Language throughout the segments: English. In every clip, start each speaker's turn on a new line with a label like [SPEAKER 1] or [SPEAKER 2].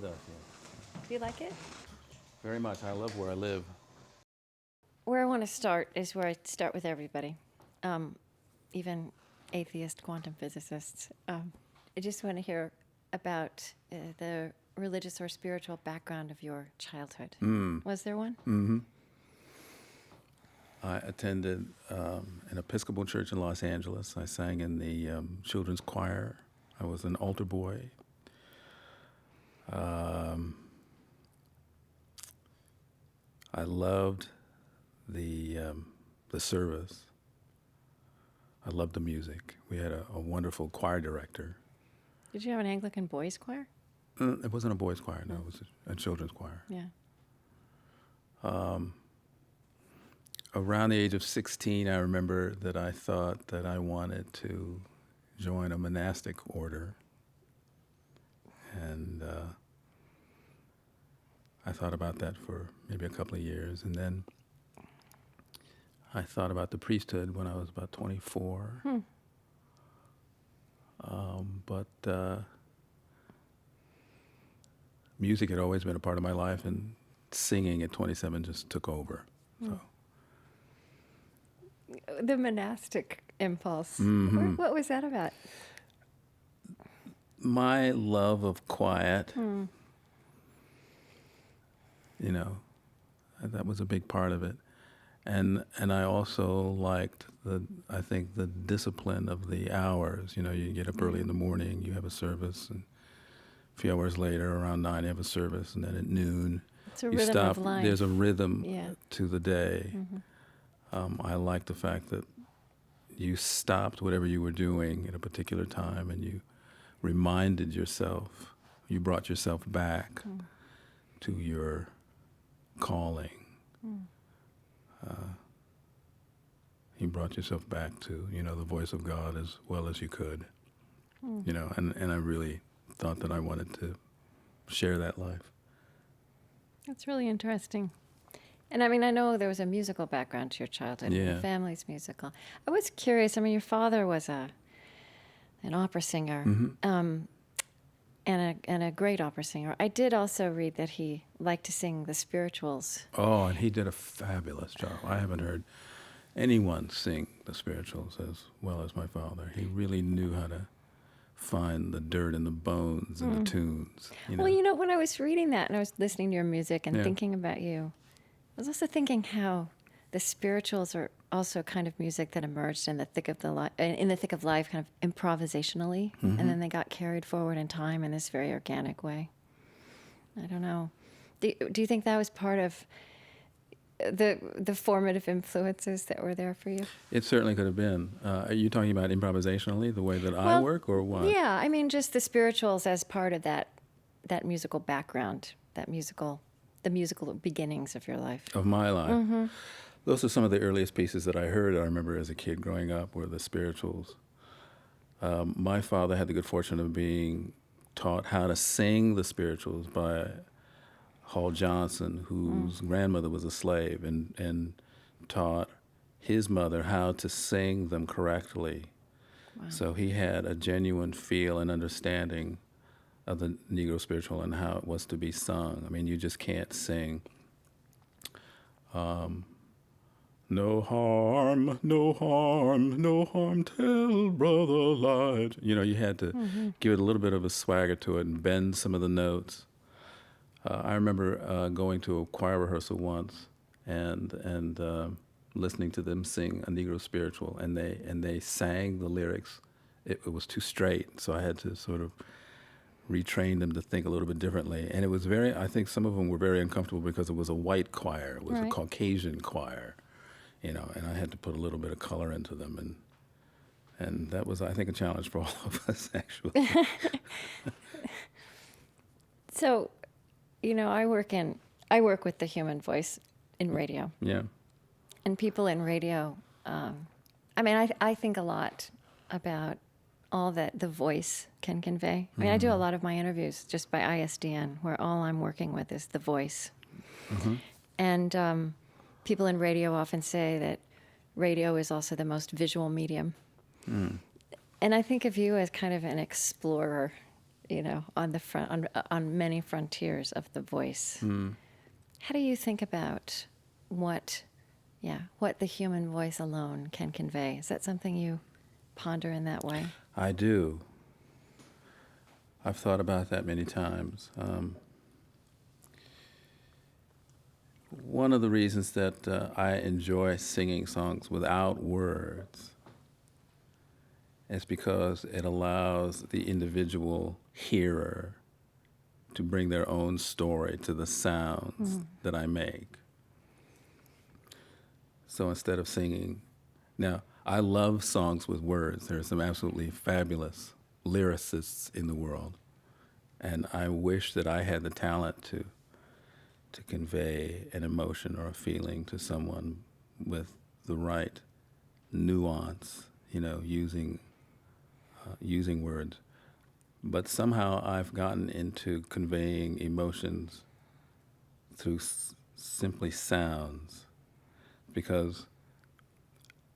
[SPEAKER 1] Philadelphia.
[SPEAKER 2] Do you like it?
[SPEAKER 1] Very much. I love where I live.
[SPEAKER 2] Where I want to start is where I start with everybody, even atheist quantum physicists. I just want to hear about the religious or spiritual background of your childhood. Was there one?
[SPEAKER 1] Mm-hmm. I attended an Episcopal church in Los Angeles. I sang in the children's choir. I was an altar boy. I loved the service. I loved the music. We had a wonderful choir director.
[SPEAKER 2] Did you have an Anglican boys' choir?
[SPEAKER 1] It wasn't a boys' choir, no. It was a children's choir.
[SPEAKER 2] Yeah.
[SPEAKER 1] Around the age of 16, I remember that I thought that I wanted to join a monastic order. And I thought about that for maybe a couple of years. And then I thought about the priesthood when I was about 24. But music had always been a part of my life, and singing at 27 just took over. So.
[SPEAKER 2] The monastic impulse.
[SPEAKER 1] Mm-hmm.
[SPEAKER 2] What was that about?
[SPEAKER 1] My love of quiet, that was a big part of it. And I also liked the discipline of the hours. You get up early in the morning, you have a service, and a few hours later, around 9, you have a service, and then at noon,
[SPEAKER 2] It's a
[SPEAKER 1] you
[SPEAKER 2] rhythm
[SPEAKER 1] stop.
[SPEAKER 2] of life.
[SPEAKER 1] There's a rhythm to the day.
[SPEAKER 2] Mm-hmm.
[SPEAKER 1] I like the fact that you stopped whatever you were doing at a particular time, and you reminded yourself, you brought yourself back to your calling. You brought yourself back to, the voice of God as well as you could. And I really thought that I wanted to share that life.
[SPEAKER 2] That's really interesting. And I mean, I know there was a musical background to your childhood.
[SPEAKER 1] Yeah.
[SPEAKER 2] Your family's musical. I was curious. I mean, your father was an opera singer, and a great opera singer. I did also read that he liked to sing the spirituals.
[SPEAKER 1] Oh, and he did a fabulous job. I haven't heard anyone sing the spirituals as well as my father. He really knew how to find the dirt in the bones and the tunes.
[SPEAKER 2] Well, when I was reading that and I was listening to your music and thinking about you, I was also thinking how the spirituals are also kind of music that emerged in the thick of life, kind of improvisationally, and then they got carried forward in time in this very organic way. I don't know. Do you think that was part of the formative influences that were there for you?
[SPEAKER 1] It certainly could have been. Are you talking about improvisationally, the way that I work, or what?
[SPEAKER 2] Yeah, I mean, just the spirituals as part of that musical background, the musical beginnings of your life.
[SPEAKER 1] Of my life. Those are some of the earliest pieces that I heard. I remember as a kid growing up were the spirituals. My father had the good fortune of being taught how to sing the spirituals by Hall Johnson, whose grandmother was a slave, and taught his mother how to sing them correctly. Wow. So he had a genuine feel and understanding of the Negro spiritual and how it was to be sung. I mean, you just can't sing, no harm, no harm, no harm, tell brother light. You had to give it a little bit of a swagger to it and bend some of the notes. I remember going to a choir rehearsal once and listening to them sing a Negro spiritual, and they sang the lyrics. It was too straight, so I had to sort of retrain them to think a little bit differently. And it was I think some of them were very uncomfortable because it was a white choir. It was a Caucasian choir, and I had to put a little bit of color into them. And that was, I think, a challenge for all of us, actually.
[SPEAKER 2] So, I work with the human voice in radio.
[SPEAKER 1] Yeah.
[SPEAKER 2] And people in radio, I think a lot about all that the voice can convey. I mean, I do a lot of my interviews just by ISDN, where all I'm working with is the voice. And people in radio often say that radio is also the most visual medium. And I think of you as kind of an explorer on the front, on many frontiers of the voice. How do you think about what the human voice alone can convey? Is that something you ponder in that way?
[SPEAKER 1] I do. I've thought about that many times. One of the reasons that I enjoy singing songs without words is because it allows the individual hearer to bring their own story to the sounds that I make. So instead of singing, now I love songs with words. There are some absolutely fabulous lyricists in the world, and I wish that I had the talent to convey an emotion or a feeling to someone with the right nuance, using words. But somehow I've gotten into conveying emotions through simply sounds, because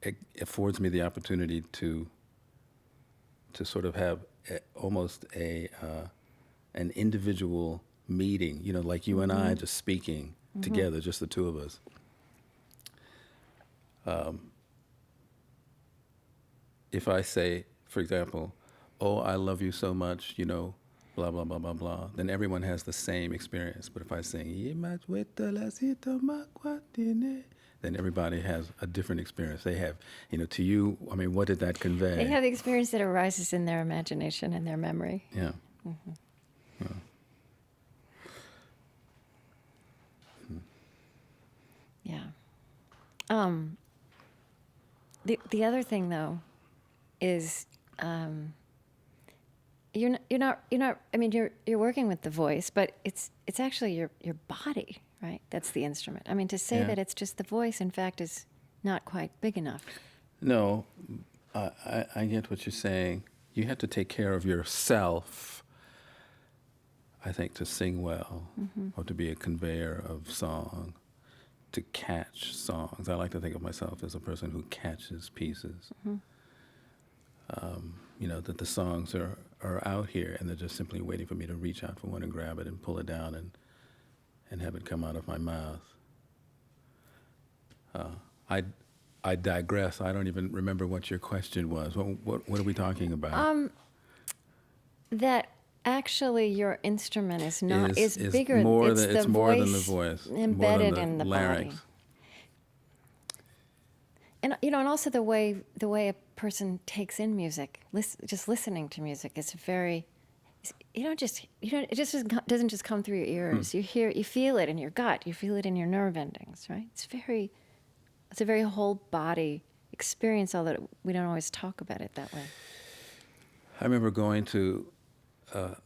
[SPEAKER 1] it affords me the opportunity to sort of have almost an individual meeting, like you and I just speaking together, just the two of us. If I say, for example, "Oh, I love you so much," blah, blah, blah, blah, blah, then everyone has the same experience. But if I sing, then everybody has a different experience. They have, to you, I mean, what did that convey?
[SPEAKER 2] They have the experience that arises in their imagination and their memory.
[SPEAKER 1] Yeah.
[SPEAKER 2] Yeah. The other thing though is you're not I mean you're working with the voice, but it's actually your body, right? That's the instrument. I mean, to say that it's just the voice, in fact, is not quite big enough.
[SPEAKER 1] No, I get what you're saying. You have to take care of yourself, I think, to sing well, or to be a conveyor of song, to catch songs. I like to think of myself as a person who catches pieces. That the songs are out here and they're just simply waiting for me to reach out for one and grab it and pull it down and have it come out of my mouth. I digress. I don't even remember what your question was. What are we talking about?
[SPEAKER 2] That actually your instrument is not is bigger.
[SPEAKER 1] It's more than the voice
[SPEAKER 2] embedded
[SPEAKER 1] more than
[SPEAKER 2] in the
[SPEAKER 1] larynx.
[SPEAKER 2] body. And and also the way a person takes in music, just listening to music is very. It just doesn't just come through your ears. You feel it in your gut. You feel it in your nerve endings, right? It's a very whole body experience, although we don't always talk about it that way.
[SPEAKER 1] I remember going to a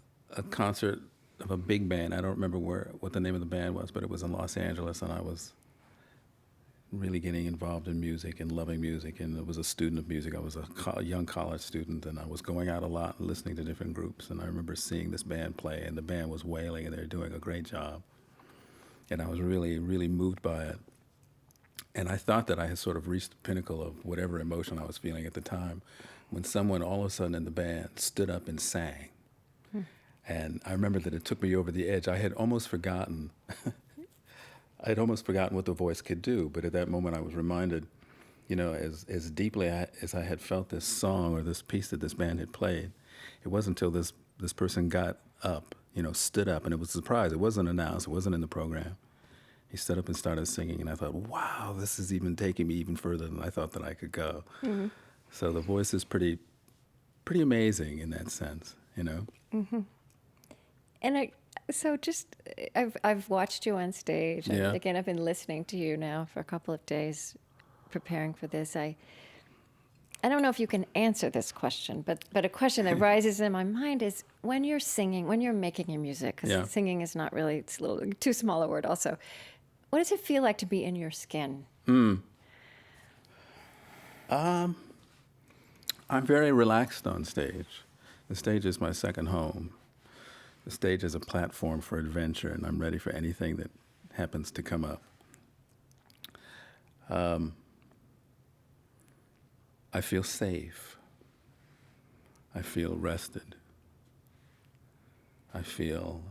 [SPEAKER 1] concert of a big band. I don't remember what the name of the band was, but it was in Los Angeles, and I was really getting involved in music and loving music, and I was a student of music. I was a young college student, and I was going out a lot and listening to different groups, and I remember seeing this band play, and the band was wailing, and they were doing a great job, and I was really, really moved by it. And I thought that I had sort of reached the pinnacle of whatever emotion I was feeling at the time when someone all of a sudden in the band stood up and sang. And I remember that it took me over the edge. I had almost forgotten what the voice could do, but at that moment I was reminded, as deeply as I had felt this song or this piece that this band had played, it wasn't until this person got up, stood up, and it was a surprise. It wasn't announced. It wasn't in the program. He stood up and started singing, and I thought, wow, this is even taking me even further than I thought that I could go. So the voice is pretty amazing in that sense,
[SPEAKER 2] And I've watched you on stage.
[SPEAKER 1] Yeah.
[SPEAKER 2] Again, I've been listening to you now for a couple of days, preparing for this. I don't know if you can answer this question, but a question that rises in my mind is when you're singing, when you're making your music, because singing is not really, it's a little too small a word also. What does it feel like to be in your skin?
[SPEAKER 1] I'm very relaxed on stage. The stage is my second home. The stage is a platform for adventure, and I'm ready for anything that happens to come up. I feel safe. I feel rested. I feel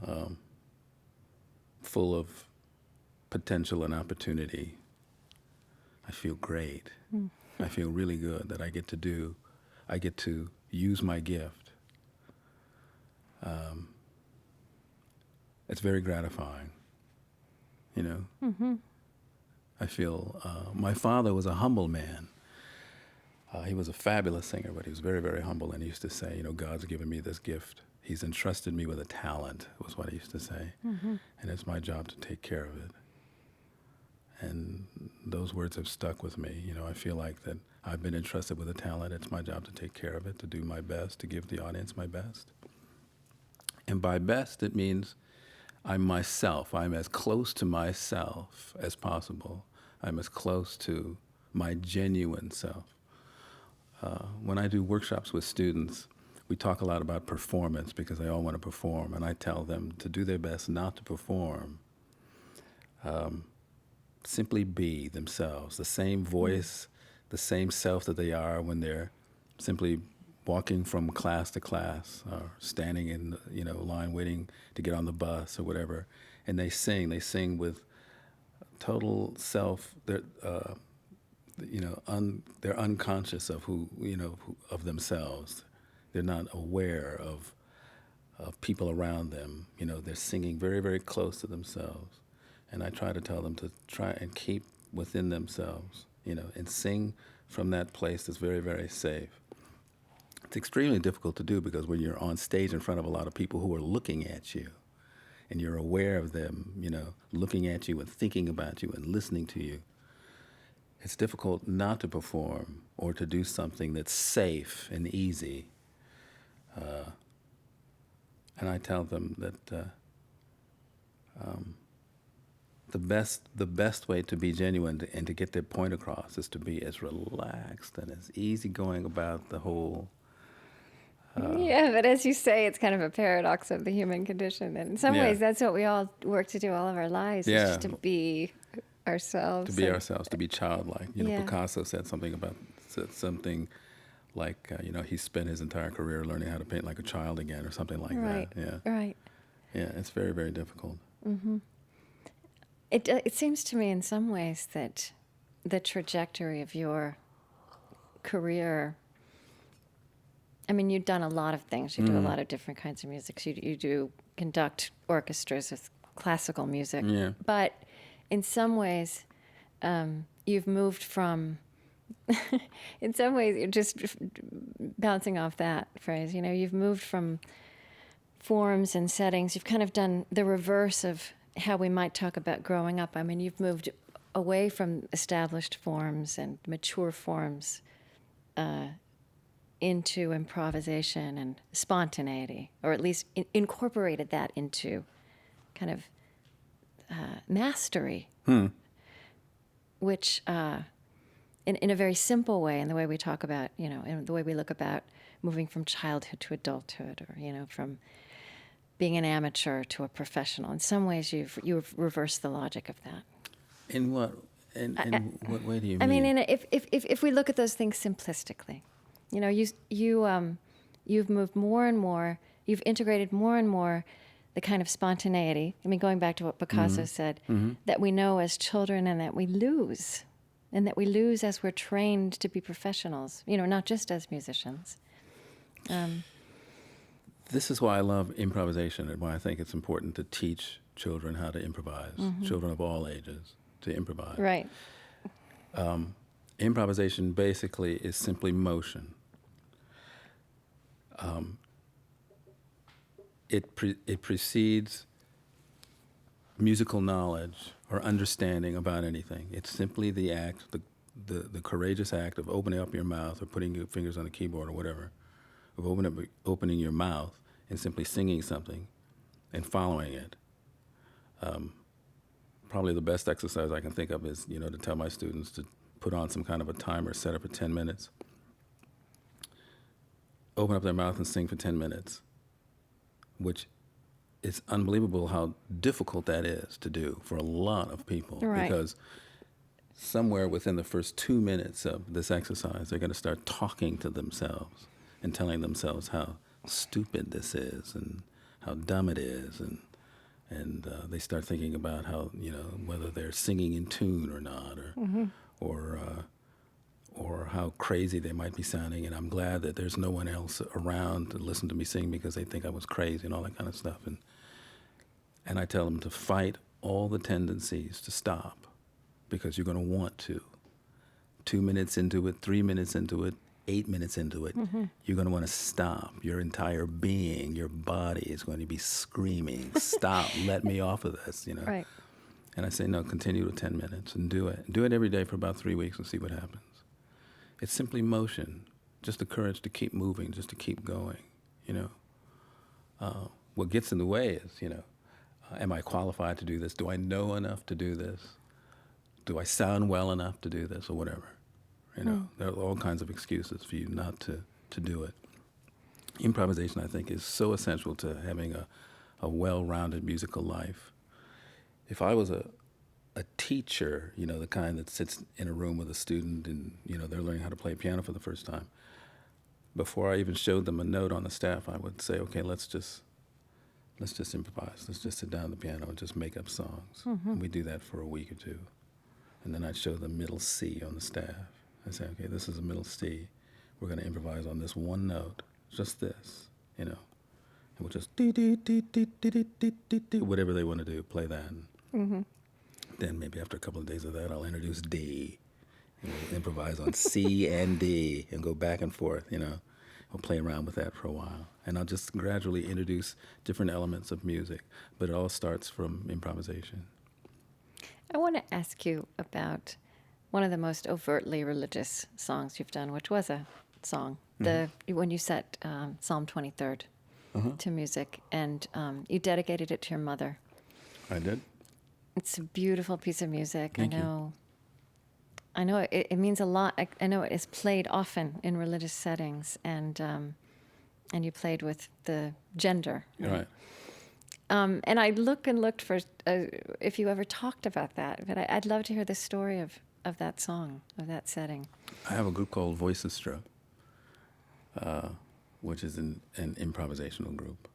[SPEAKER 1] full of potential and opportunity. I feel great. I feel really good that I get to use my gift. It's very gratifying, you know.
[SPEAKER 2] Mm-hmm.
[SPEAKER 1] I feel, my father was a humble man. He was a fabulous singer, but he was very, very humble, and he used to say, God's given me this gift. He's entrusted me with a talent, was what he used to say, and it's my job to take care of it. And those words have stuck with me. I feel like that I've been entrusted with a talent. It's my job to take care of it, to do my best, to give the audience my best. And by best, it means I'm myself. I'm as close to myself as possible. I'm as close to my genuine self. When I do workshops with students, we talk a lot about performance because they all want to perform, and I tell them to do their best not to perform. Simply be themselves, the same voice, the same self that they are when they're simply walking from class to class or standing in line waiting to get on the bus or whatever, and they sing with total self. They're they're unconscious of of themselves. They're not aware of people around them. They're singing very, very close to themselves. And I try to tell them to try and keep within themselves, and sing from that place that's very, very safe. It's extremely difficult to do because when you're on stage in front of a lot of people who are looking at you, and you're aware of them, looking at you and thinking about you and listening to you, it's difficult not to perform or to do something that's safe and easy. And I tell them that the best way to be genuine and to get their point across is to be as relaxed and as easygoing about the whole.
[SPEAKER 2] Yeah, but as you say, it's kind of a paradox of the human condition. And in some ways, that's what we all work to do all of our lives, is just to be ourselves.
[SPEAKER 1] To be ourselves, to be childlike. Picasso said something like, he spent his entire career learning how to paint like a child again or something like that. Yeah.
[SPEAKER 2] Right.
[SPEAKER 1] Yeah, it's very, very difficult.
[SPEAKER 2] Mm-hmm. It seems to me in some ways that the trajectory of your career, I mean, you've done a lot of things. You do a lot of different kinds of music. You do conduct orchestras with classical music.
[SPEAKER 1] Yeah.
[SPEAKER 2] But in some ways, you've moved from, in some ways, you're just bouncing off that phrase, you've moved from forms and settings. You've kind of done the reverse of how we might talk about growing up. I mean, you've moved away from established forms and mature forms into improvisation and spontaneity, or at least incorporated that into kind of mastery, which in a very simple way, in the way we talk about, in the way we look about moving from childhood to adulthood, or, from being an amateur to a professional. In some ways, you've reversed the logic of that.
[SPEAKER 1] In what way do you mean?
[SPEAKER 2] I mean, if we look at those things simplistically, you've moved more and more, you've integrated more and more the kind of spontaneity. I mean, going back to what Picasso said, that we know as children and that we lose as we're trained to be professionals, not just as musicians.
[SPEAKER 1] This is why I love improvisation and why I think it's important to teach children how to improvise, children of all ages, to improvise.
[SPEAKER 2] Right.
[SPEAKER 1] Improvisation basically is simply motion. It precedes musical knowledge or understanding about anything. It's simply the act, the courageous act of opening up your mouth or putting your fingers on the keyboard or whatever, of opening your mouth and simply singing something and following it. Probably the best exercise I can think of is, to tell my students to put on some kind of a timer set up for 10 minutes. Open up their mouth and sing for 10 minutes, which is unbelievable how difficult that is to do for a lot of people.
[SPEAKER 2] Right.
[SPEAKER 1] Because somewhere within the first 2 minutes of this exercise, they're going to start talking to themselves and telling themselves how stupid this is and how dumb it is, and they start thinking about how, whether they're singing in tune or not, or or how crazy they might be sounding. And I'm glad that there's no one else around to listen to me sing because they think I was crazy and all that kind of stuff. And I tell them to fight all the tendencies to stop, because you're going to want to. 2 minutes into it, 3 minutes into it, 8 minutes into it, you're going to want to stop. Your entire being, your body is going to be screaming, stop, let me off of this,
[SPEAKER 2] Right.
[SPEAKER 1] And I say, no, continue with 10 minutes and do it. Do it every day for about 3 weeks and see what happens. It's simply motion, just the courage to keep moving, just to keep going, What gets in the way is, am I qualified to do this? Do I know enough to do this? Do I sound well enough to do this, or whatever? There are all kinds of excuses for you not to do it. Improvisation, I think, is so essential to having a well-rounded musical life. If I was a teacher, the kind that sits in a room with a student and, they're learning how to play piano for the first time, before I even showed them a note on the staff, I would say, okay, let's just improvise. Let's just sit down at the piano and just make up songs. And we do that for a week or two. And then I'd show them middle C on the staff. I say, okay, this is a middle C. We're going to improvise on this one note, just this, And we'll just whatever they want to do, play that. Then maybe after a couple of days of that, I'll introduce D. And we'll improvise on C and D and go back and forth, We'll play around with that for a while. And I'll just gradually introduce different elements of music. But it all starts from improvisation.
[SPEAKER 2] I want to ask you about one of the most overtly religious songs you've done, which was a song, when you set Psalm 23rd to music, and you dedicated it to your mother.
[SPEAKER 1] I did.
[SPEAKER 2] It's a beautiful piece of music.
[SPEAKER 1] Thank you.
[SPEAKER 2] I know it means a lot. I know it is played often in religious settings, and you played with the gender.
[SPEAKER 1] Right.
[SPEAKER 2] And I looked for if you ever talked about that, but I'd love to hear the story of that song, of that setting.
[SPEAKER 1] I have a group called Voicestra, which is an improvisational group.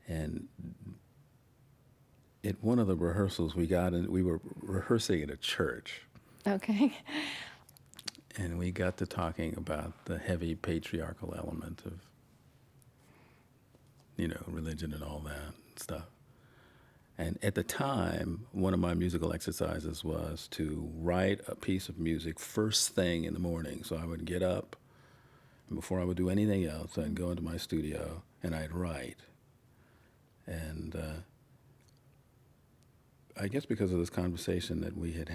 [SPEAKER 1] And at one of the rehearsals we were rehearsing at a church.
[SPEAKER 2] Okay.
[SPEAKER 1] And we got to talking about the heavy patriarchal element of, religion and all that stuff. And at the time, one of my musical exercises was to write a piece of music first thing in the morning. So I would get up, and before I would do anything else, I'd go into my studio and I'd write. And I guess because of this conversation that we had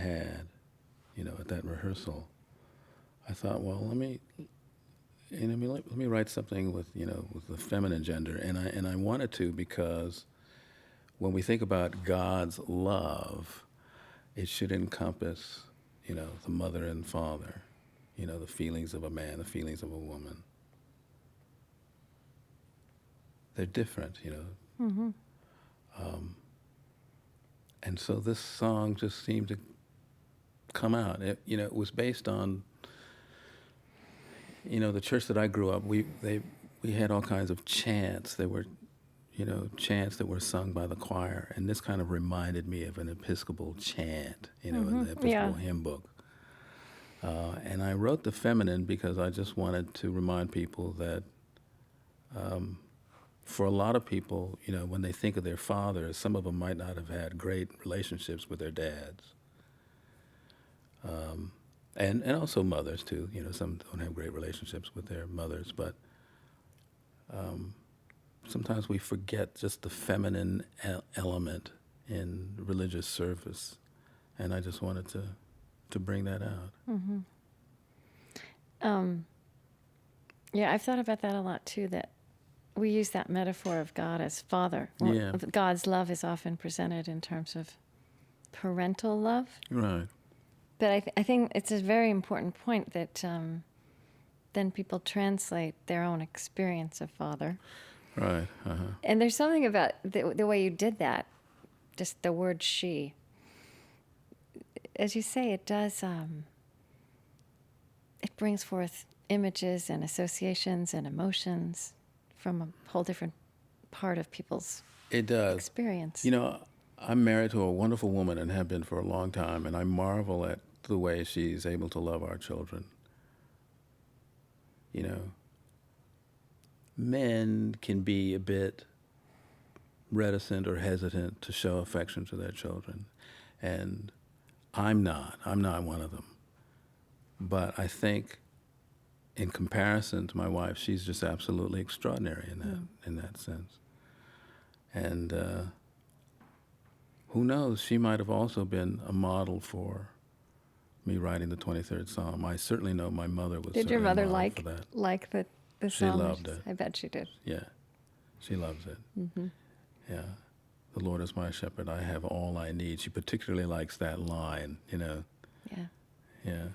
[SPEAKER 1] at that rehearsal, I thought, well, let me write something with the feminine gender, and I wanted to, because when we think about God's love, it should encompass, the mother and father, the feelings of a man, the feelings of a woman. They're different, and so this song just seemed to come out. It was based on, the church that I grew up. We had all kinds of chants. There were, chants that were sung by the choir, and this kind of reminded me of an Episcopal chant, in the Episcopal hymn book. And I wrote the feminine because I just wanted to remind people that, for a lot of people, when they think of their fathers, some of them might not have had great relationships with their dads. And also mothers too. Some don't have great relationships with their mothers, but sometimes we forget just the feminine element in religious service, and I just wanted to bring that out.
[SPEAKER 2] Yeah, I've thought about that a lot too. That we use that metaphor of God as Father.
[SPEAKER 1] Yeah.
[SPEAKER 2] God's love is often presented in terms of parental love.
[SPEAKER 1] Right.
[SPEAKER 2] But I think it's a very important point that then people translate their own experience of father.
[SPEAKER 1] Right.
[SPEAKER 2] And there's something about the way you did that, just the word she. As you say, it does, it brings forth images and associations and emotions from a whole different part of people's
[SPEAKER 1] It does.
[SPEAKER 2] experience.
[SPEAKER 1] You know, I'm married to a wonderful woman and have been for a long time, and I marvel at the way she's able to love our children. You know, men can be a bit reticent or hesitant to show affection to their children, and I'm not one of them. But I think in comparison to my wife, she's just absolutely extraordinary in that sense. And who knows, she might have also been a model for me writing the 23rd Psalm. I certainly know my mother was.
[SPEAKER 2] Did your mother
[SPEAKER 1] like for that.
[SPEAKER 2] like the
[SPEAKER 1] She
[SPEAKER 2] psalm?
[SPEAKER 1] loved it.
[SPEAKER 2] I bet she did.
[SPEAKER 1] Yeah, she loves it. Mm-hmm. Yeah, the Lord is my shepherd, I have all I need. She particularly likes that line, you know.
[SPEAKER 2] Yeah.
[SPEAKER 1] Yeah.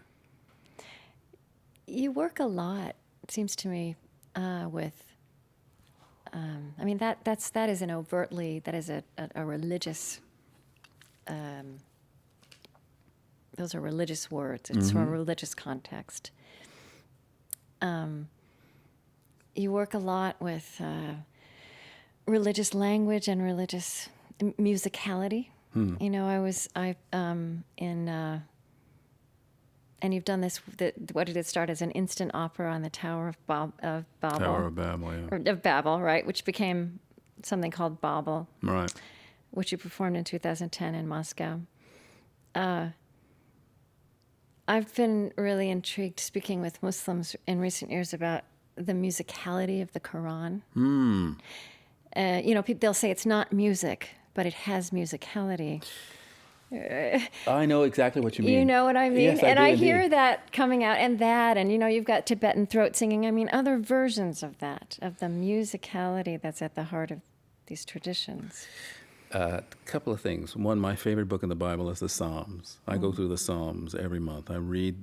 [SPEAKER 2] You work a lot, it seems to me, with. I mean, that is an overtly, that is a religious. Those are religious words. It's from a religious context. You work a lot with religious language and religious musicality. You know, and you've done this. What did it start as an instant opera on the Tower of Babel?
[SPEAKER 1] Tower of Babel, yeah.
[SPEAKER 2] Or of Babel, right? Which became something called Babel.
[SPEAKER 1] Right.
[SPEAKER 2] Which you performed in 2010 in Moscow. I've been really intrigued speaking with Muslims in recent years about the musicality of the Quran. You know, they'll say it's not music, but it has musicality.
[SPEAKER 1] I know exactly what you mean.
[SPEAKER 2] You know what I mean?
[SPEAKER 1] Yes,
[SPEAKER 2] and
[SPEAKER 1] do
[SPEAKER 2] I
[SPEAKER 1] indeed.
[SPEAKER 2] hear that coming out, and you know, you've got Tibetan throat singing. I mean, other versions of that, of the musicality that's at the heart of these traditions.
[SPEAKER 1] A couple of things. One, my favorite book in the Bible is the Psalms. I go through the Psalms every month. I read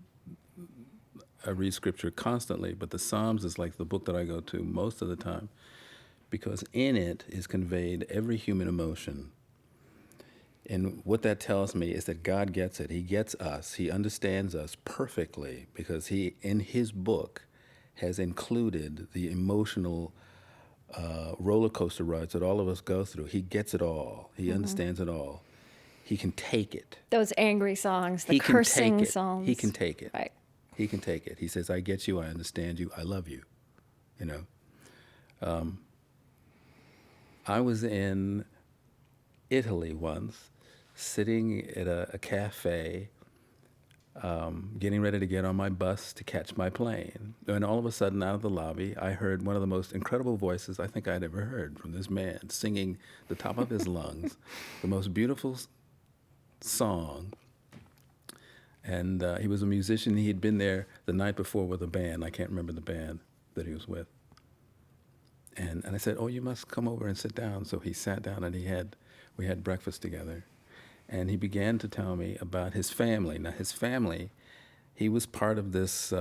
[SPEAKER 1] scripture constantly, but the Psalms is like the book that I go to most of the time because in it is conveyed every human emotion. And what that tells me is that God gets it. He gets us. He understands us perfectly because he, in his book, has included the emotional roller coaster rides that all of us go through. He gets it all. He understands it all. He can take it.
[SPEAKER 2] Those angry songs, the
[SPEAKER 1] He can
[SPEAKER 2] cursing
[SPEAKER 1] take it.
[SPEAKER 2] songs.
[SPEAKER 1] He can take it.
[SPEAKER 2] Right.
[SPEAKER 1] He can take it. He says, I get you, I understand you, I love you. You know. I was in Italy once, sitting at a cafe, getting ready to get on my bus to catch my plane. And all of a sudden, out of the lobby, I heard one of the most incredible voices I think I'd ever heard from this man, singing the top of his lungs, the most beautiful song. And he was a musician. He had been there the night before with a band. I can't remember the band that he was with. And I said, oh, you must come over and sit down. So he sat down and we had breakfast together. And he began to tell me about his family. Now, his family, he was part of this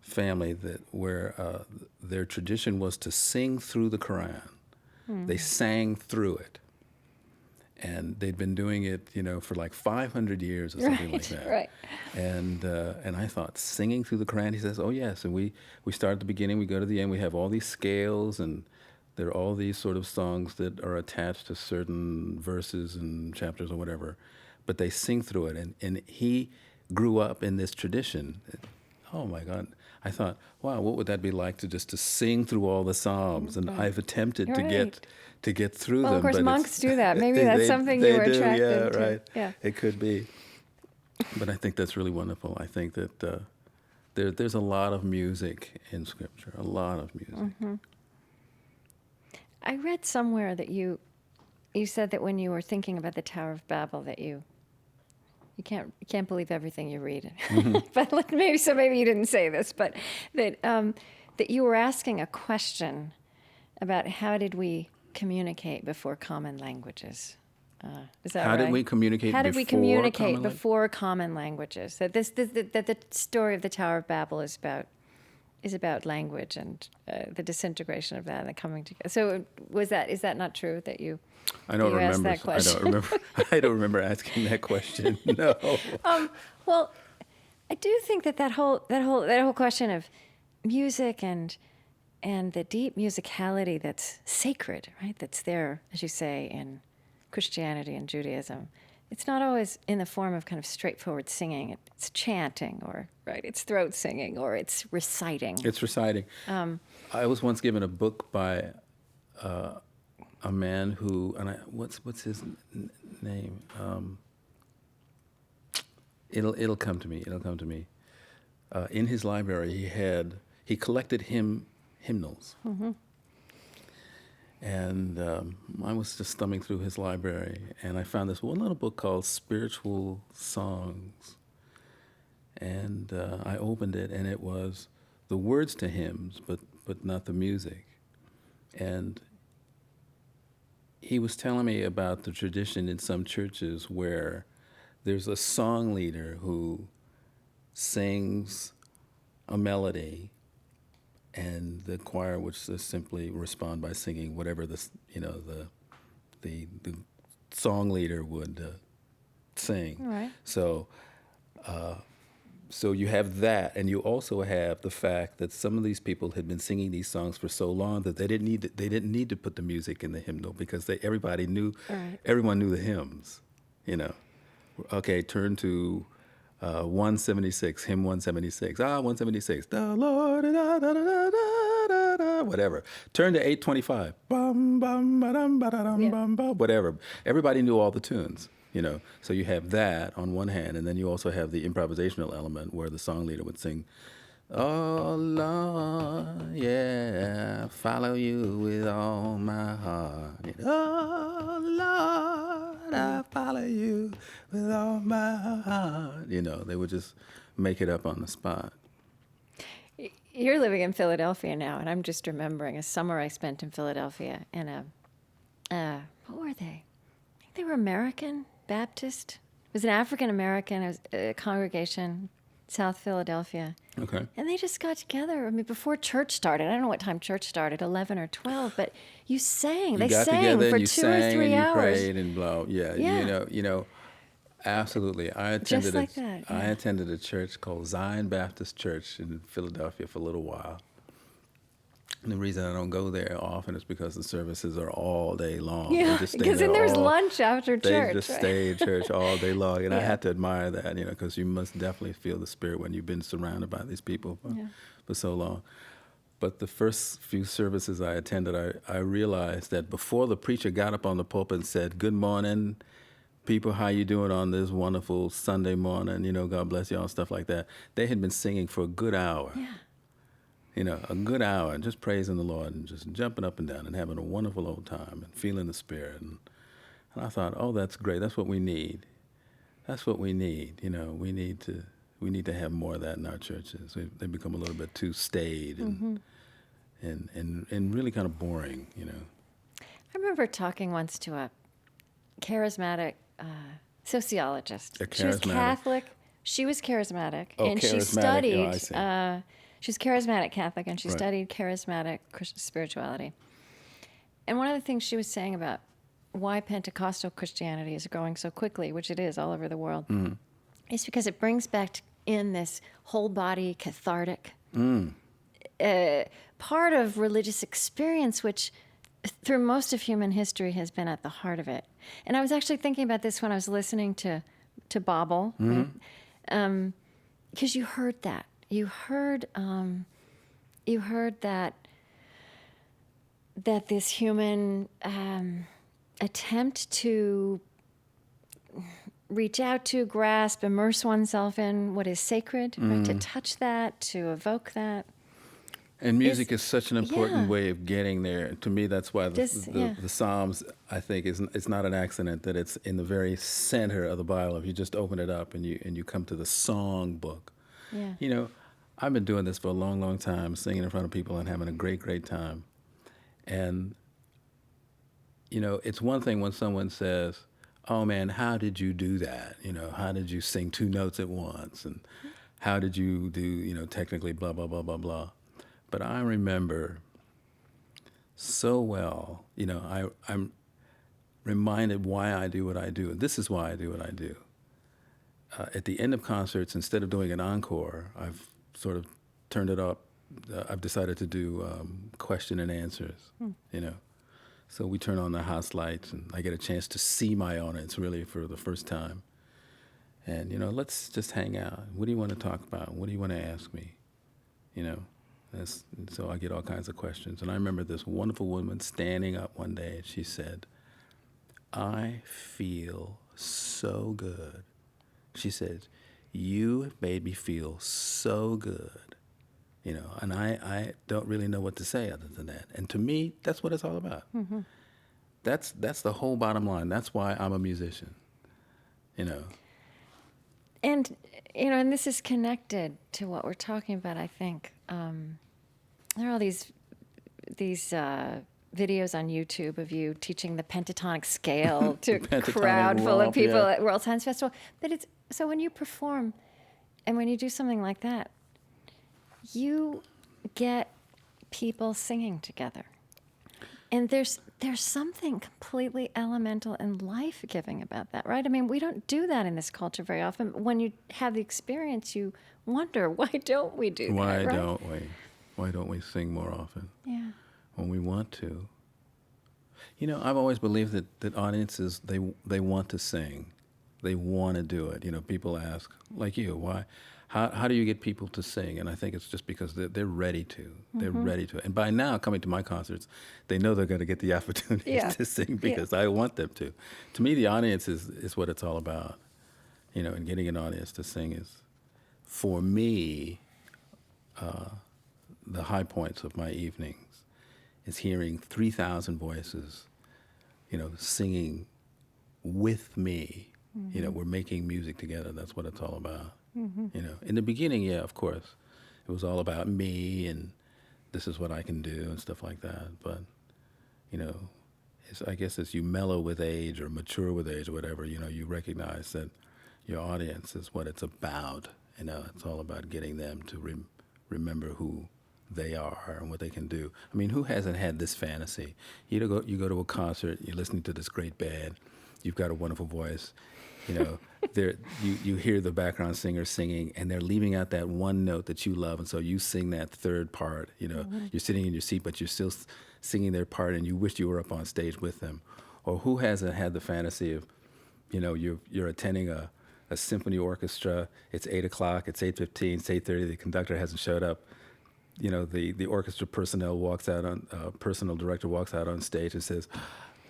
[SPEAKER 1] family where their tradition was to sing through the Quran. They sang through it. And they'd been doing it, you know, for like 500 years or something like that.
[SPEAKER 2] Right.
[SPEAKER 1] And I thought, singing through the Quran? He says, oh, yes. And we start at the beginning, we go to the end. We have all these scales, and there are all these sort of songs that are attached to certain verses and chapters or whatever. But they sing through it. And he grew up in this tradition. Oh, my God. I thought, wow, what would that be like to sing through all the Psalms? And I've attempted to get through them.
[SPEAKER 2] Well, of course,
[SPEAKER 1] but
[SPEAKER 2] monks do that. Maybe that's something you were attracted to.
[SPEAKER 1] Yeah, right.
[SPEAKER 2] Yeah.
[SPEAKER 1] It could be. But I think that's really wonderful. I think that there's a lot of music in Scripture, a lot of music.
[SPEAKER 2] Mm-hmm. I read somewhere that you said that when you were thinking about the Tower of Babel that you can't believe everything you read.
[SPEAKER 1] Mm-hmm.
[SPEAKER 2] But maybe you didn't say this, but that you were asking a question about how did we communicate before common languages. Is that right?
[SPEAKER 1] How did we communicate
[SPEAKER 2] before common languages? That the story of the Tower of Babel is about language and the disintegration of that and the coming together. So is that not true that you?
[SPEAKER 1] I don't remember.
[SPEAKER 2] Asked that question?
[SPEAKER 1] I don't remember asking that question. No.
[SPEAKER 2] Well, I do think that whole question of music and and the deep musicality that's sacred, right? That's there, as you say, in Christianity and Judaism. It's not always in the form of kind of straightforward singing. It's chanting, or right, it's throat singing, or it's reciting.
[SPEAKER 1] It's reciting. I was once given a book by a man who, and what's his name? It'll come to me. It'll come to me. In his library, he collected hymnals. Mm-hmm. And I was just thumbing through his library, and I found this one little book called Spiritual Songs. And I opened it, and it was the words to hymns, but not the music. And he was telling me about the tradition in some churches where there's a song leader who sings a melody, and the choir would just simply respond by singing whatever the song leader would sing.
[SPEAKER 2] Right.
[SPEAKER 1] So you have that, and you also have the fact that some of these people had been singing these songs for so long that they didn't need to put the music in the hymnal because everyone knew the hymns. Okay, turn to 176, hymn 176. 176. The Lord, da, da, da, da, da, da, whatever. Turn to 825. Bum, bum, ba-dum, ba-da-dum, bum, ba, whatever. Everybody knew all the tunes, So you have that on one hand, and then you also have the improvisational element where the song leader would sing, "Oh, Lord, yeah, follow you with all my heart. Oh, Lord, I follow you with all my heart." They would just make it up on the spot.
[SPEAKER 2] You're living in Philadelphia now, and I'm just remembering a summer I spent in Philadelphia in what were they? I think they were American Baptist. It was an African American congregation, South Philadelphia.
[SPEAKER 1] Okay.
[SPEAKER 2] And they just got together. I mean, before church started. I don't know what time church started, 11 or 12, but you sang. They sang for 2 or 3 hours.
[SPEAKER 1] You prayed and blah. Yeah. Absolutely.
[SPEAKER 2] Just like that. Yeah.
[SPEAKER 1] I attended a church called Zion Baptist Church in Philadelphia for a little while. And the reason I don't go there often is because the services are all day long.
[SPEAKER 2] Yeah, because then there's lunch after church.
[SPEAKER 1] They just stay in church all day long. And I had to admire that, because you must definitely feel the spirit when you've been surrounded by these people for so long. But the first few services I attended, I realized that before the preacher got up on the pulpit and said, "Good morning, people, how you doing on this wonderful Sunday morning? God bless you all," stuff like that. They had been singing for a good hour.
[SPEAKER 2] Yeah.
[SPEAKER 1] A good hour, and just praising the Lord and just jumping up and down and having a wonderful old time and feeling the Spirit. And I thought, oh, that's great. That's what we need. That's what we need. We need to have more of that in our churches. They become a little bit too staid and really kind of boring.
[SPEAKER 2] I remember talking once to a charismatic sociologist. She was Catholic. She was charismatic, and she studied. She's charismatic Catholic, and she studied charismatic Christian spirituality. And one of the things she was saying about why Pentecostal Christianity is growing so quickly, which it is all over the world, is because it brings back in this whole body cathartic part of religious experience, which through most of human history has been at the heart of it. And I was actually thinking about this when I was listening to Babel, because you heard that. You heard that this human attempt to reach out to, grasp, immerse oneself in what is sacred, right? To touch that, to evoke that.
[SPEAKER 1] And music is such an important way of getting there. To me, that's why the Psalms, I think, it's not an accident that it's in the very center of the Bible. If you just open it up and you come to the song book.
[SPEAKER 2] Yeah.
[SPEAKER 1] I've been doing this for a long, long time, singing in front of people and having a great, great time. And, it's one thing when someone says, "Oh, man, how did you do that? How did you sing 2 notes at once? And how did you do, technically blah, blah, blah, blah, blah." But I remember so well, I'm reminded why I do what I do. And this is why I do what I do. At the end of concerts, instead of doing an encore, I've sort of turned it up I've decided to do question and answers, you know. So we turn on the house lights, and I get a chance to see my audience really for the first time. And, you know, let's just hang out. What do you want to talk about? What do you want to ask me? You know, and so I get all kinds of questions. And I remember this wonderful woman standing up one day, and she said, I feel so good. She said, you have made me feel so good. You know, and I don't really know what to say other than that. And to me, that's what it's all about. Mm-hmm. That's the whole bottom line. That's why I'm a musician, you know.
[SPEAKER 2] And, you know, and this is connected to what we're talking about, I think. There are all these videos on YouTube of you teaching the pentatonic scale to a crowd full of people at World Science Festival. But so when you perform and when you do something like that, you get people singing together. And there's something completely elemental and life-giving about that, right? I mean, we don't do that in this culture very often. When you have the experience, you wonder, why don't we do that, right?
[SPEAKER 1] Why don't we sing more often?
[SPEAKER 2] Yeah.
[SPEAKER 1] When we want to. You know, I've always believed that audiences, they want to sing. They want to do it. You know, people ask, like you, why? How do you get people to sing? And I think it's just because they're ready to. They're ready to. And by now, coming to my concerts, they know they're going to get the opportunity to sing because I want them to. To me, the audience is what it's all about. You know, and getting an audience to sing is, for me, the high points of my evenings is hearing 3,000 voices, you know, singing with me. Mm-hmm. You know, we're making music together. That's what it's all about. Mm-hmm. You know, in the beginning, yeah, of course, it was all about me and this is what I can do and stuff like that. But, you know, I guess as you mellow with age or mature with age or whatever, you know, you recognize that your audience is what it's about. You know, it's all about getting them to remember who they are and what they can do. I mean, who hasn't had this fantasy? You go to a concert, you're listening to this great band, you've got a wonderful voice, you know, you hear the background singer singing, and they're leaving out that one note that you love, and so you sing that third part. You know, you're sitting in your seat, but you're still singing their part, and you wish you were up on stage with them. Or who hasn't had the fantasy of, you know, you're attending a symphony orchestra. It's 8 o'clock. It's 8:15. It's 8:30. The conductor hasn't showed up. You know, the orchestra personnel personnel director walks out on stage and says,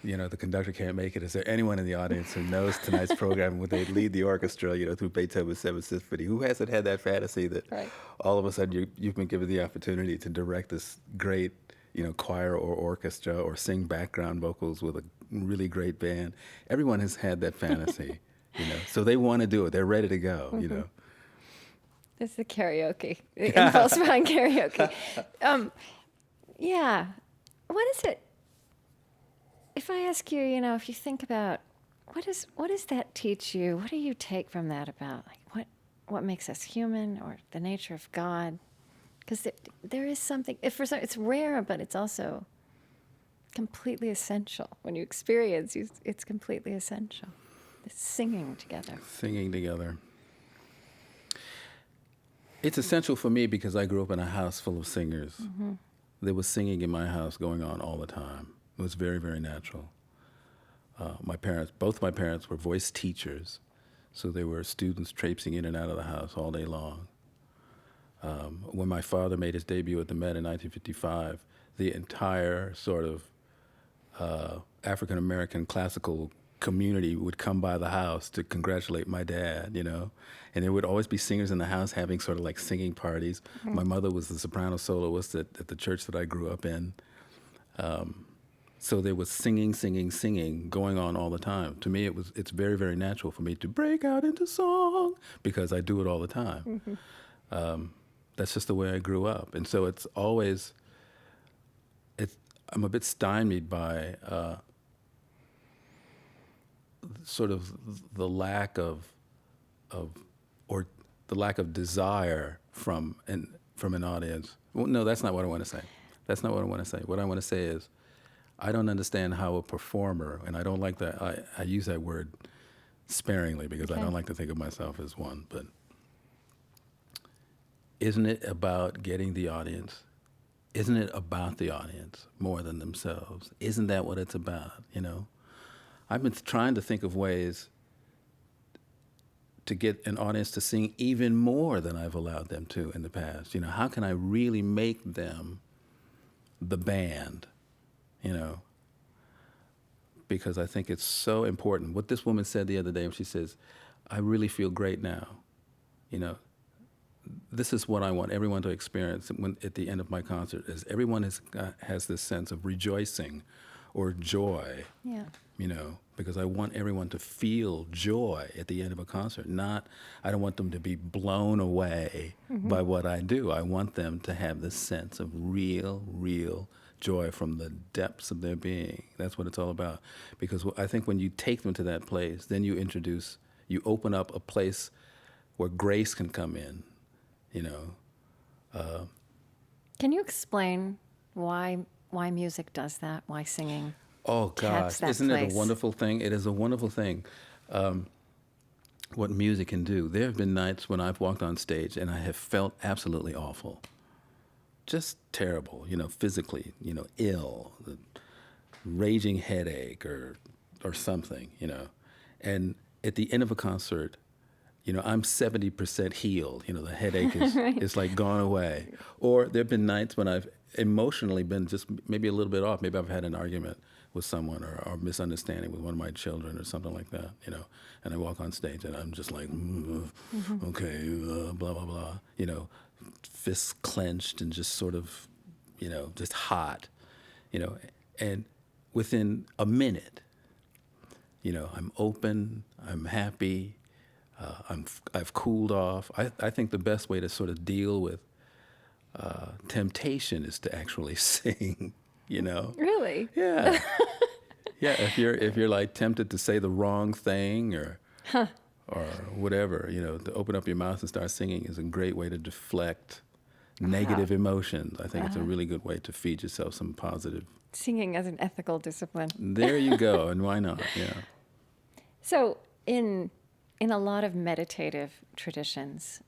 [SPEAKER 1] you know, the conductor can't make it. Is there anyone in the audience who knows tonight's program? Would they lead the orchestra, you know, through Beethoven's Seventh Symphony? Who hasn't had that fantasy that all of a sudden you've been given the opportunity to direct this great, you know, choir or orchestra or sing background vocals with a really great band? Everyone has had that fantasy, you know. So they want to do it. They're ready to go, you know.
[SPEAKER 2] It's the karaoke, the impulse behind karaoke. Yeah. What is it? If I ask you, you know, if you think about what does that teach you? What do you take from that about like what makes us human or the nature of God? Because there is something. It's rare, but it's also completely essential. When you experience, it's completely essential. The singing together.
[SPEAKER 1] Singing together. It's essential for me because I grew up in a house full of singers. Mm-hmm. There was singing in my house going on all the time. It was very, very natural. Both my parents were voice teachers, so there were students traipsing in and out of the house all day long. When my father made his debut at the Met in 1955, the entire sort of African-American classical community would come by the house to congratulate my dad, you know. And there would always be singers in the house having sort of like singing parties. Mm-hmm. My mother was the soprano soloist at the church that I grew up in. So there was singing going on all the time. To me, it's very, very natural for me to break out into song because I do it all the time. Mm-hmm. That's just the way I grew up. And so it's always, I'm a bit stymied by sort of the lack of desire from an audience. Well, no, that's not what I want to say. That's not what I want to say. What I want to say is, I don't understand how a performer, and I don't like that, I use that word sparingly because I don't like to think of myself as one, but isn't it about getting the audience? Isn't it about the audience more than themselves? Isn't that what it's about, you know? I've been trying to think of ways to get an audience to sing even more than I've allowed them to in the past. You know, how can I really make them the band, you know? Because I think it's so important. What this woman said the other day, she says, I really feel great now. You know, this is what I want everyone to experience at the end of my concert, is everyone has this sense of rejoicing or joy.
[SPEAKER 2] Yeah.
[SPEAKER 1] You know, because I want everyone to feel joy at the end of a concert. I don't want them to be blown away by what I do. I want them to have this sense of real joy from the depths of their being. That's what it's all about. Because I think when you take them to that place, then you open up a place where grace can come in, you know.
[SPEAKER 2] Can you explain why music does that? Why singing?
[SPEAKER 1] Oh, gosh, isn't it a wonderful thing? It is a wonderful thing, what music can do. There have been nights when I've walked on stage and I have felt absolutely awful, just terrible, you know, physically, you know, ill, raging headache or something, you know. And at the end of a concert, you know, I'm 70% healed. You know, the headache is is like gone away. Or there have been nights when I've emotionally been just maybe a little bit off. Maybe I've had an argument with someone or misunderstanding with one of my children or something like that, you know. And I walk on stage and I'm just like, okay, blah, blah, blah. You know, fists clenched and just sort of, you know, just hot, you know. And within a minute, you know, I'm open, I'm happy, I've cooled off. I think the best way to sort of deal with temptation is to actually sing, you know?
[SPEAKER 2] Really?
[SPEAKER 1] Yeah. Yeah, if you're like tempted to say the wrong thing or whatever, you know, to open up your mouth and start singing is a great way to deflect negative emotions. I think it's a really good way to feed yourself some positive.
[SPEAKER 2] Singing as an ethical discipline.
[SPEAKER 1] There you go, and why not? Yeah.
[SPEAKER 2] So in a lot of meditative traditions,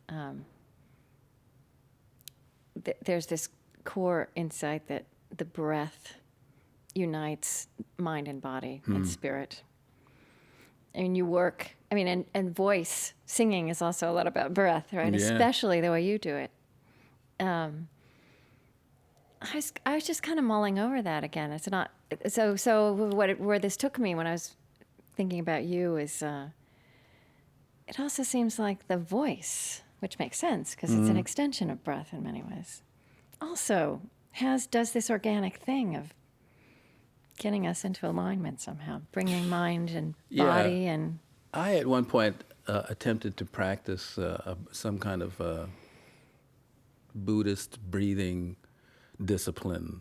[SPEAKER 2] there's this core insight that the breath unites mind and body and spirit. And you work, I mean, and voice, singing is also a lot about breath, right?
[SPEAKER 1] Yeah.
[SPEAKER 2] Especially the way you do it. I was just kind of mulling over that again. It's not, so where this took me when I was thinking about you is, it also seems like the voice, which makes sense because it's an extension of breath in many ways, also does this organic thing of getting us into alignment somehow, bringing mind and body and...
[SPEAKER 1] I, at one point, attempted to practice some kind of Buddhist breathing discipline,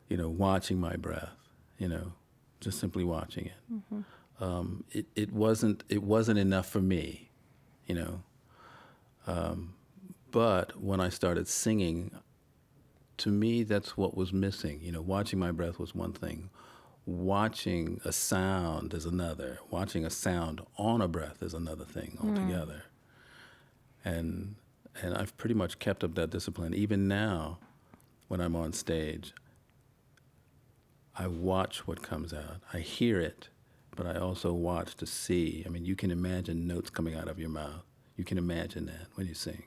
[SPEAKER 1] you know, watching my breath, you know, just simply watching it. It wasn't enough for me, you know. But when I started singing, to me, that's what was missing. You know, watching my breath was one thing. Watching a sound is another. Watching a sound on a breath is another thing altogether. And I've pretty much kept up that discipline. Even now, when I'm on stage, I watch what comes out. I hear it, but I also watch to see. I mean, you can imagine notes coming out of your mouth. You can imagine that when you sing.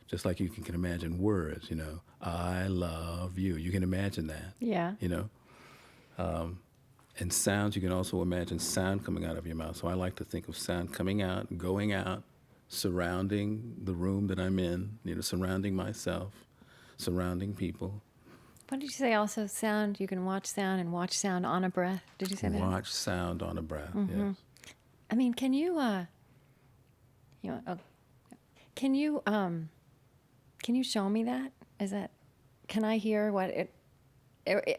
[SPEAKER 1] Just like you can imagine words, you know, I love you. You can imagine that.
[SPEAKER 2] Yeah.
[SPEAKER 1] You know? And sounds, you can also imagine sound coming out of your mouth. So I like to think of sound coming out, going out, surrounding the room that I'm in, you know, surrounding myself, surrounding people.
[SPEAKER 2] What did you say also? Sound, you can watch sound and watch sound on a breath. Did you say that?
[SPEAKER 1] Watch sound on a breath, yes.
[SPEAKER 2] I mean, can you show me that? Can I hear what it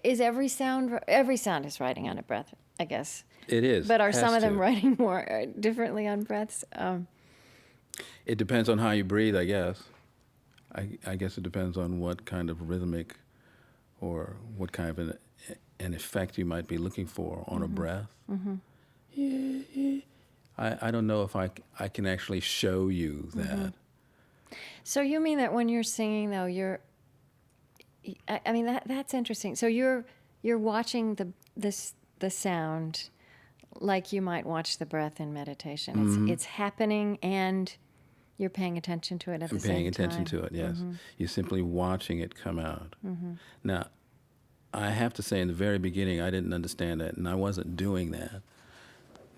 [SPEAKER 2] is? Every sound is writing on a breath, I guess.
[SPEAKER 1] It is.
[SPEAKER 2] But are some of them writing more differently on breaths?
[SPEAKER 1] It depends on how you breathe, I guess. I guess it depends on what kind of rhythmic or what kind of an effect you might be looking for on a breath. I don't know if I can actually show you that.
[SPEAKER 2] So you mean that when you're singing, though, I mean, that's interesting. So you're watching the sound like you might watch the breath in meditation. It's happening, and you're paying attention to it at the same time.
[SPEAKER 1] Paying attention to it, yes. You're simply watching it come out. Now, I have to say, in the very beginning, I didn't understand that, and I wasn't doing that.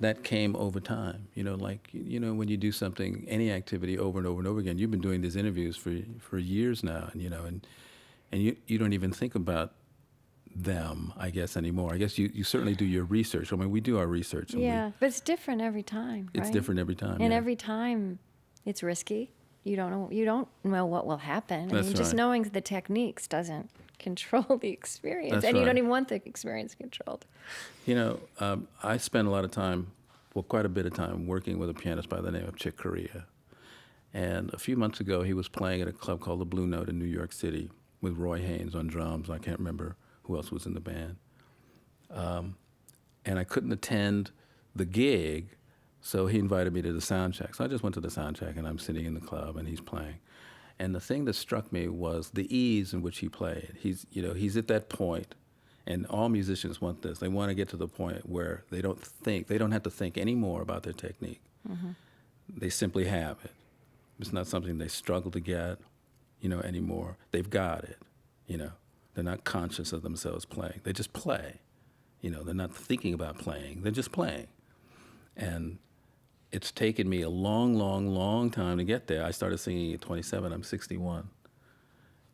[SPEAKER 1] That came over time. Like, when you do something, any activity over and over and over again, you've been doing these interviews for years now, and you don't even think about them, I guess, anymore. I guess you certainly do your research. I mean, we do our research.
[SPEAKER 2] Yeah, but it's different every time, right?
[SPEAKER 1] It's different every time.
[SPEAKER 2] And
[SPEAKER 1] yeah.
[SPEAKER 2] every time it's risky. You don't know what will happen.
[SPEAKER 1] That's
[SPEAKER 2] just
[SPEAKER 1] right.
[SPEAKER 2] knowing the techniques doesn't control the experience.
[SPEAKER 1] That's
[SPEAKER 2] and you
[SPEAKER 1] right.
[SPEAKER 2] don't even want the experience controlled.
[SPEAKER 1] I spent a lot of time, quite a bit of time, working with a pianist by the name of Chick Corea. And a few months ago, he was playing at a club called the Blue Note in New York City with Roy Haynes on drums. I can't remember who else was in the band. And I couldn't attend the gig, so he invited me to the sound check. So I just went to the sound check, and I'm sitting in the club, and he's playing. And the thing that struck me was the ease in which he played. He's at that point, and all musicians want this. They want to get to the point where they don't have to think any more about their technique. They simply have it. It's not something they struggle to get, anymore. They've got it, They're not conscious of themselves playing. They just play. They're not thinking about playing. They're just playing. And it's taken me a long, long, long time to get there. I started singing at 27. I'm 61.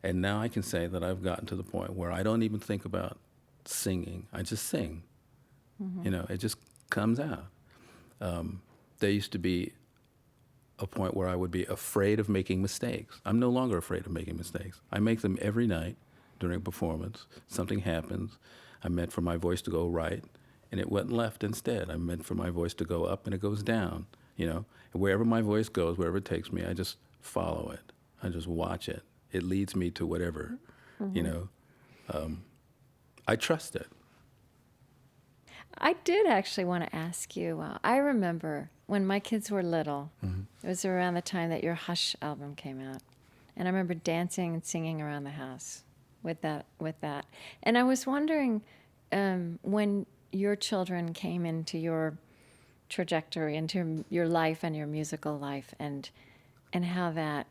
[SPEAKER 1] And now I can say that I've gotten to the point where I don't even think about singing. I just sing. It just comes out. There used to be a point where I would be afraid of making mistakes. I'm no longer afraid of making mistakes. I make them every night during a performance. Something happens. I meant for my voice to go right, and it went left instead. I meant for my voice to go up, and it goes down. And wherever my voice goes, wherever it takes me, I just follow it. I just watch it. It leads me to whatever, I trust it.
[SPEAKER 2] I did actually want to ask you, I remember when my kids were little, it was around the time that your Hush album came out. And I remember dancing and singing around the house with that. And I was wondering, when your children came into your trajectory, into your life and your musical life, and how that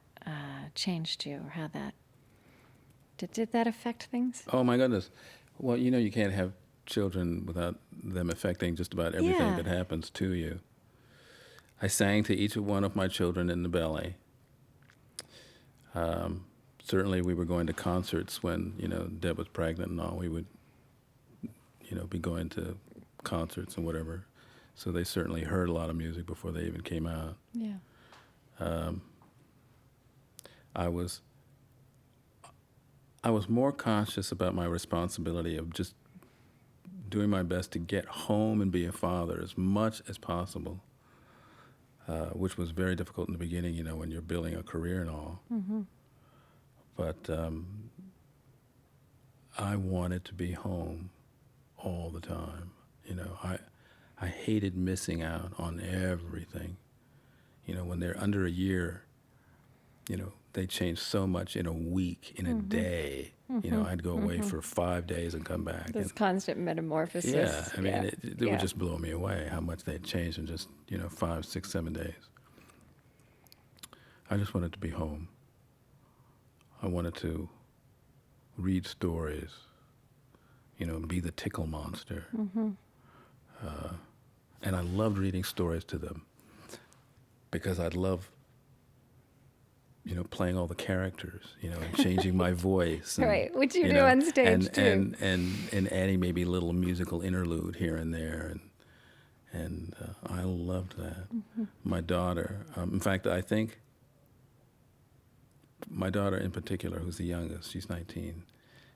[SPEAKER 2] changed you, or how that, did that affect things?
[SPEAKER 1] Oh, my goodness. Well, you can't have children without them affecting just about everything that happens to you. I sang to each one of my children in the belly. Certainly we were going to concerts when, Deb was pregnant and all. We would, be going to concerts and whatever. So they certainly heard a lot of music before they even came out.
[SPEAKER 2] Yeah.
[SPEAKER 1] I was more conscious about my responsibility of just doing my best to get home and be a father as much as possible, which was very difficult in the beginning, when you're building a career and all. But I wanted to be home all the time. I hated missing out on everything. When they're under a year, they change so much in a week, in a day. I'd go away for 5 days and come back.
[SPEAKER 2] This constant metamorphosis.
[SPEAKER 1] Yeah, I mean, it would just blow me away how much they'd changed in just, 5, 6, 7 days. I just wanted to be home. I wanted to read stories, be the tickle monster. And I loved reading stories to them because I'd love, playing all the characters, and changing my voice. And,
[SPEAKER 2] right, which you do on stage too.
[SPEAKER 1] And adding maybe a little musical interlude here and there. And I loved that. My daughter, in fact, I think my daughter in particular, who's the youngest, she's 19,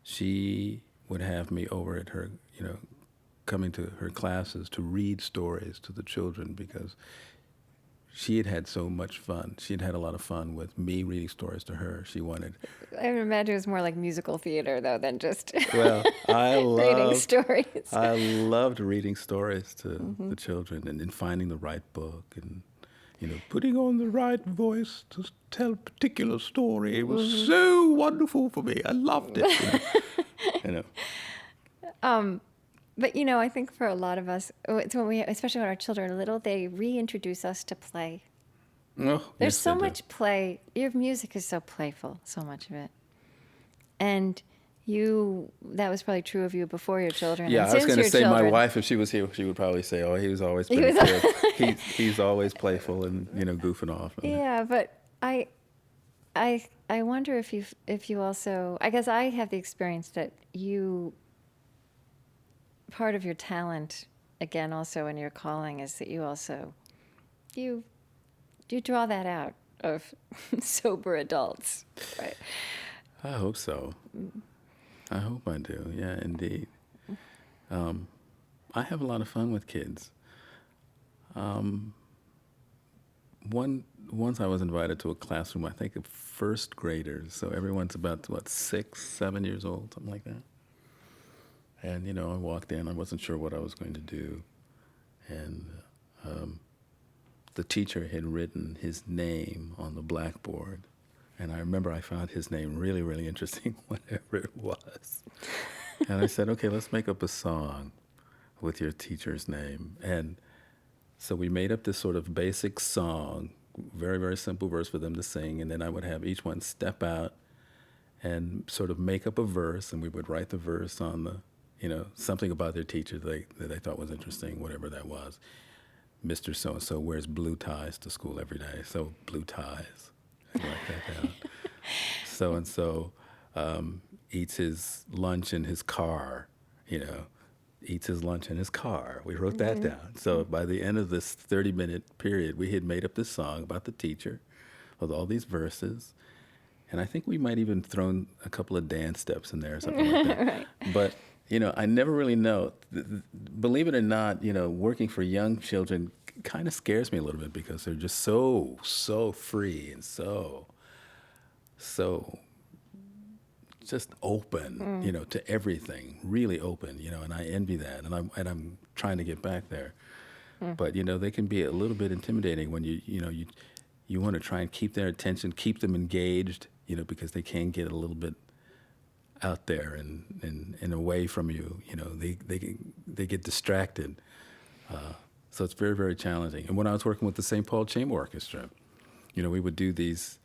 [SPEAKER 1] she would have me over at her, coming to her classes to read stories to the children because she had had so much fun. She had had a lot of fun with me reading stories to her. She wanted...
[SPEAKER 2] I would imagine it was more like musical theater, though, than just
[SPEAKER 1] well,
[SPEAKER 2] reading stories.
[SPEAKER 1] I loved reading stories to the children and finding the right book putting on the right voice to tell a particular story. It was so wonderful for me. I loved it.
[SPEAKER 2] But I think for a lot of us, it's when especially when our children are little, they reintroduce us to play.
[SPEAKER 1] Oh,
[SPEAKER 2] There's
[SPEAKER 1] yes,
[SPEAKER 2] so
[SPEAKER 1] they do.
[SPEAKER 2] much play. Your music is so playful, so much of it. And that was probably true of you before your children.
[SPEAKER 1] Yeah,
[SPEAKER 2] and
[SPEAKER 1] I was
[SPEAKER 2] since
[SPEAKER 1] going to
[SPEAKER 2] your
[SPEAKER 1] say
[SPEAKER 2] children,
[SPEAKER 1] my wife, if she was here, she would probably say, "Oh, he's always
[SPEAKER 2] He
[SPEAKER 1] been
[SPEAKER 2] was-
[SPEAKER 1] a kid. He's always playful and goofing off."
[SPEAKER 2] Yeah, but I wonder if you also, I guess I have the experience that part of your talent, again, also in your calling, is that you also you draw that out of sober adults, right?
[SPEAKER 1] I hope so. I hope I do. Yeah, indeed. I have a lot of fun with kids. Once I was invited to a classroom, I think of first graders. So everyone's about, 6, 7 years old, something like that. And, I walked in. I wasn't sure what I was going to do. And the teacher had written his name on the blackboard. And I remember I found his name really, really interesting, whatever it was. And I said, okay, let's make up a song with your teacher's name. And so we made up this sort of basic song, very, very simple verse for them to sing. And then I would have each one step out and sort of make up a verse. And we would write the verse on the, something about their teacher that they thought was interesting, whatever that was. Mr. So-and-so wears blue ties to school every day. So blue ties. I write that down. So-and-so eats his lunch in his car, eats his lunch in his car. We wrote that down. So by the end of this 30-minute period, we had made up this song about the teacher with all these verses. And I think we might even thrown a couple of dance steps in there or something like that.
[SPEAKER 2] Right.
[SPEAKER 1] But, I never really know. Believe it or not, working for young children kind of scares me a little bit because they're just so free and so just open, to everything, really open, and I envy that, and I'm trying to get back there. But they can be a little bit intimidating when you want to try and keep their attention, keep them engaged, because they can get a little bit out there and away from you. They get distracted. So it's very, very challenging. And when I was working with the St. Paul Chamber Orchestra, we would do these.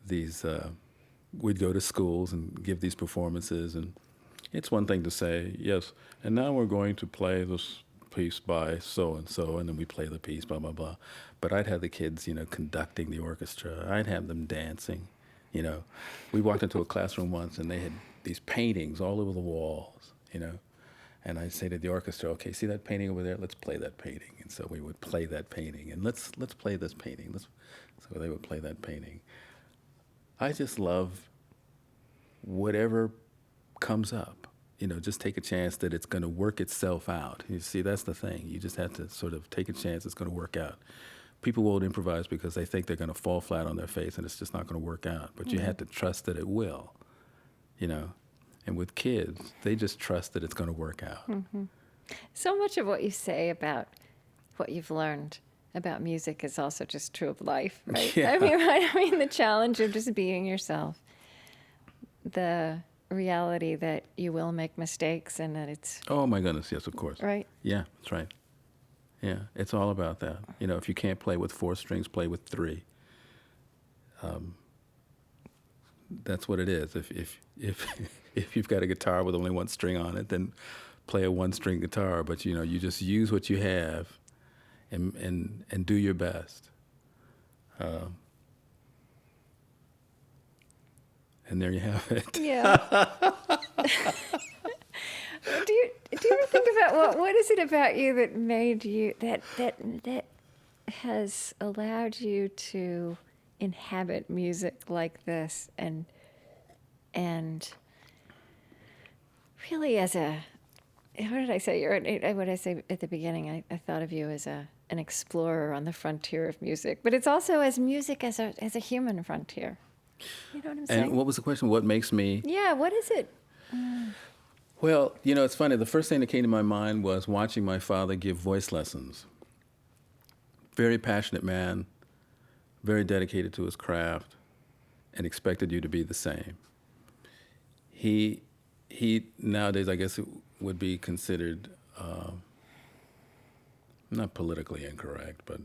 [SPEAKER 1] We'd go to schools and give these performances, and it's one thing to say, yes, and now we're going to play this piece by so-and-so, and then we play the piece, blah, blah, blah. But I'd have the kids, conducting the orchestra. I'd have them dancing, We walked into a classroom once, and they had these paintings all over the walls, And I'd say to the orchestra, okay, see that painting over there? Let's play that painting. And so we would play that painting, and let's play this painting. So they would play that painting. I just love whatever comes up. Just take a chance that it's going to work itself out. You see, that's the thing. You just have to sort of take a chance it's going to work out. People won't improvise because they think they're going to fall flat on their face and it's just not going to work out. But you have to trust that it will, And with kids, they just trust that it's going to work out.
[SPEAKER 2] Mm-hmm. So much of what you say about what you've learned about music is also just true of life, right?
[SPEAKER 1] Yeah.
[SPEAKER 2] I mean, the challenge of just being yourself, the reality that you will make mistakes and that it's...
[SPEAKER 1] Oh, my goodness, yes, of course.
[SPEAKER 2] Right?
[SPEAKER 1] Yeah, that's right. Yeah, it's all about that. If you can't play with 4 strings, play with 3. That's what it is. If you've got a guitar with only 1 string on it, then play a 1-string guitar. But you just use what you have, and do your best. And there you have it.
[SPEAKER 2] Yeah. Do you ever think about what is it about you that made you that has allowed you to inhabit music like this and really as a, what did I say? What did I say at the beginning? I thought of you as an explorer on the frontier of music, but it's also as music as a human frontier. You know what I'm saying?
[SPEAKER 1] And what was the question? What makes me?
[SPEAKER 2] Yeah, what is it?
[SPEAKER 1] Well, it's funny. The first thing that came to my mind was watching my father give voice lessons. Very passionate man, very dedicated to his craft, and expected you to be the same. He nowadays, I guess it would be considered not politically incorrect, but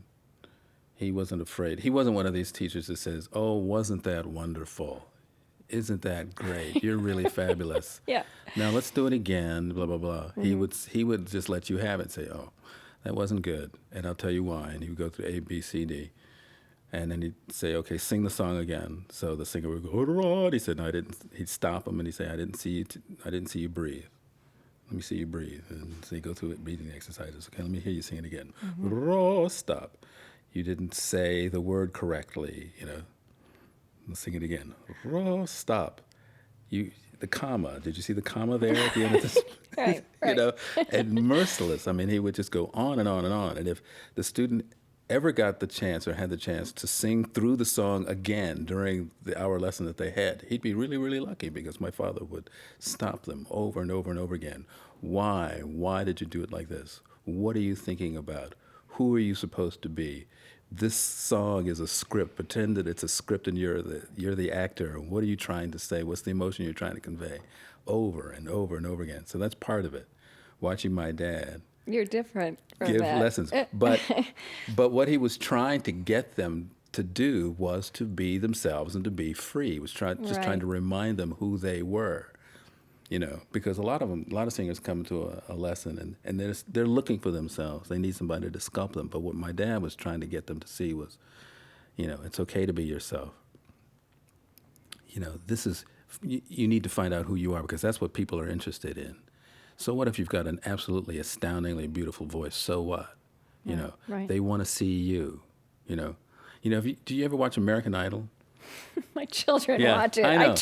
[SPEAKER 1] he wasn't afraid. He wasn't one of these teachers that says, "Oh, wasn't that wonderful? Isn't that great? You're really fabulous.
[SPEAKER 2] Yeah.
[SPEAKER 1] Now let's do it again." Blah blah blah.
[SPEAKER 2] Mm-hmm.
[SPEAKER 1] He would just let you have it. Say, "Oh, that wasn't good," and I'll tell you why. And he would go through A, B, C, D, and then he'd say, "Okay, sing the song again." So the singer would go, "Hurrah!" He said, "No, I didn't." He'd stop him and he'd say, "I didn't see you. I didn't see you breathe. Let me see you breathe." And so you go through it, breathing exercises. "Okay, let me hear you sing it again." "Hurrah!" Stop. You didn't say the word correctly. Let's sing it again. "Hurrah!" Stop. The comma. Did you see the comma there at the end of this?
[SPEAKER 2] Right, right.
[SPEAKER 1] And merciless. I mean, he would just go on and on and on. And if the student ever got the chance or had the chance to sing through the song again during the hour lesson that they had, he'd be really, really lucky, because my father would stop them over and over and over again. Why? Why did you do it like this? What are you thinking about? Who are you supposed to be? This song is a script. Pretend that it's a script and you're the actor. What are you trying to say? What's the emotion you're trying to convey? Over and over and over again. So that's part of it. Watching my dad
[SPEAKER 2] You're different from
[SPEAKER 1] give
[SPEAKER 2] that.
[SPEAKER 1] lessons. But what he was trying to get them to do was to be themselves and to be free. He was trying
[SPEAKER 2] Right.
[SPEAKER 1] to remind them who they were. Because a lot of singers come to a lesson and they're looking for themselves. They need somebody to sculpt them. But what my dad was trying to get them to see was, it's okay to be yourself. This is, you need to find out who you are, because that's what people are interested in. So what if you've got an absolutely astoundingly beautiful voice? So what?
[SPEAKER 2] Right.
[SPEAKER 1] They want to see you. Do you ever watch American Idol?
[SPEAKER 2] My children
[SPEAKER 1] Yeah,
[SPEAKER 2] watch it.
[SPEAKER 1] I know.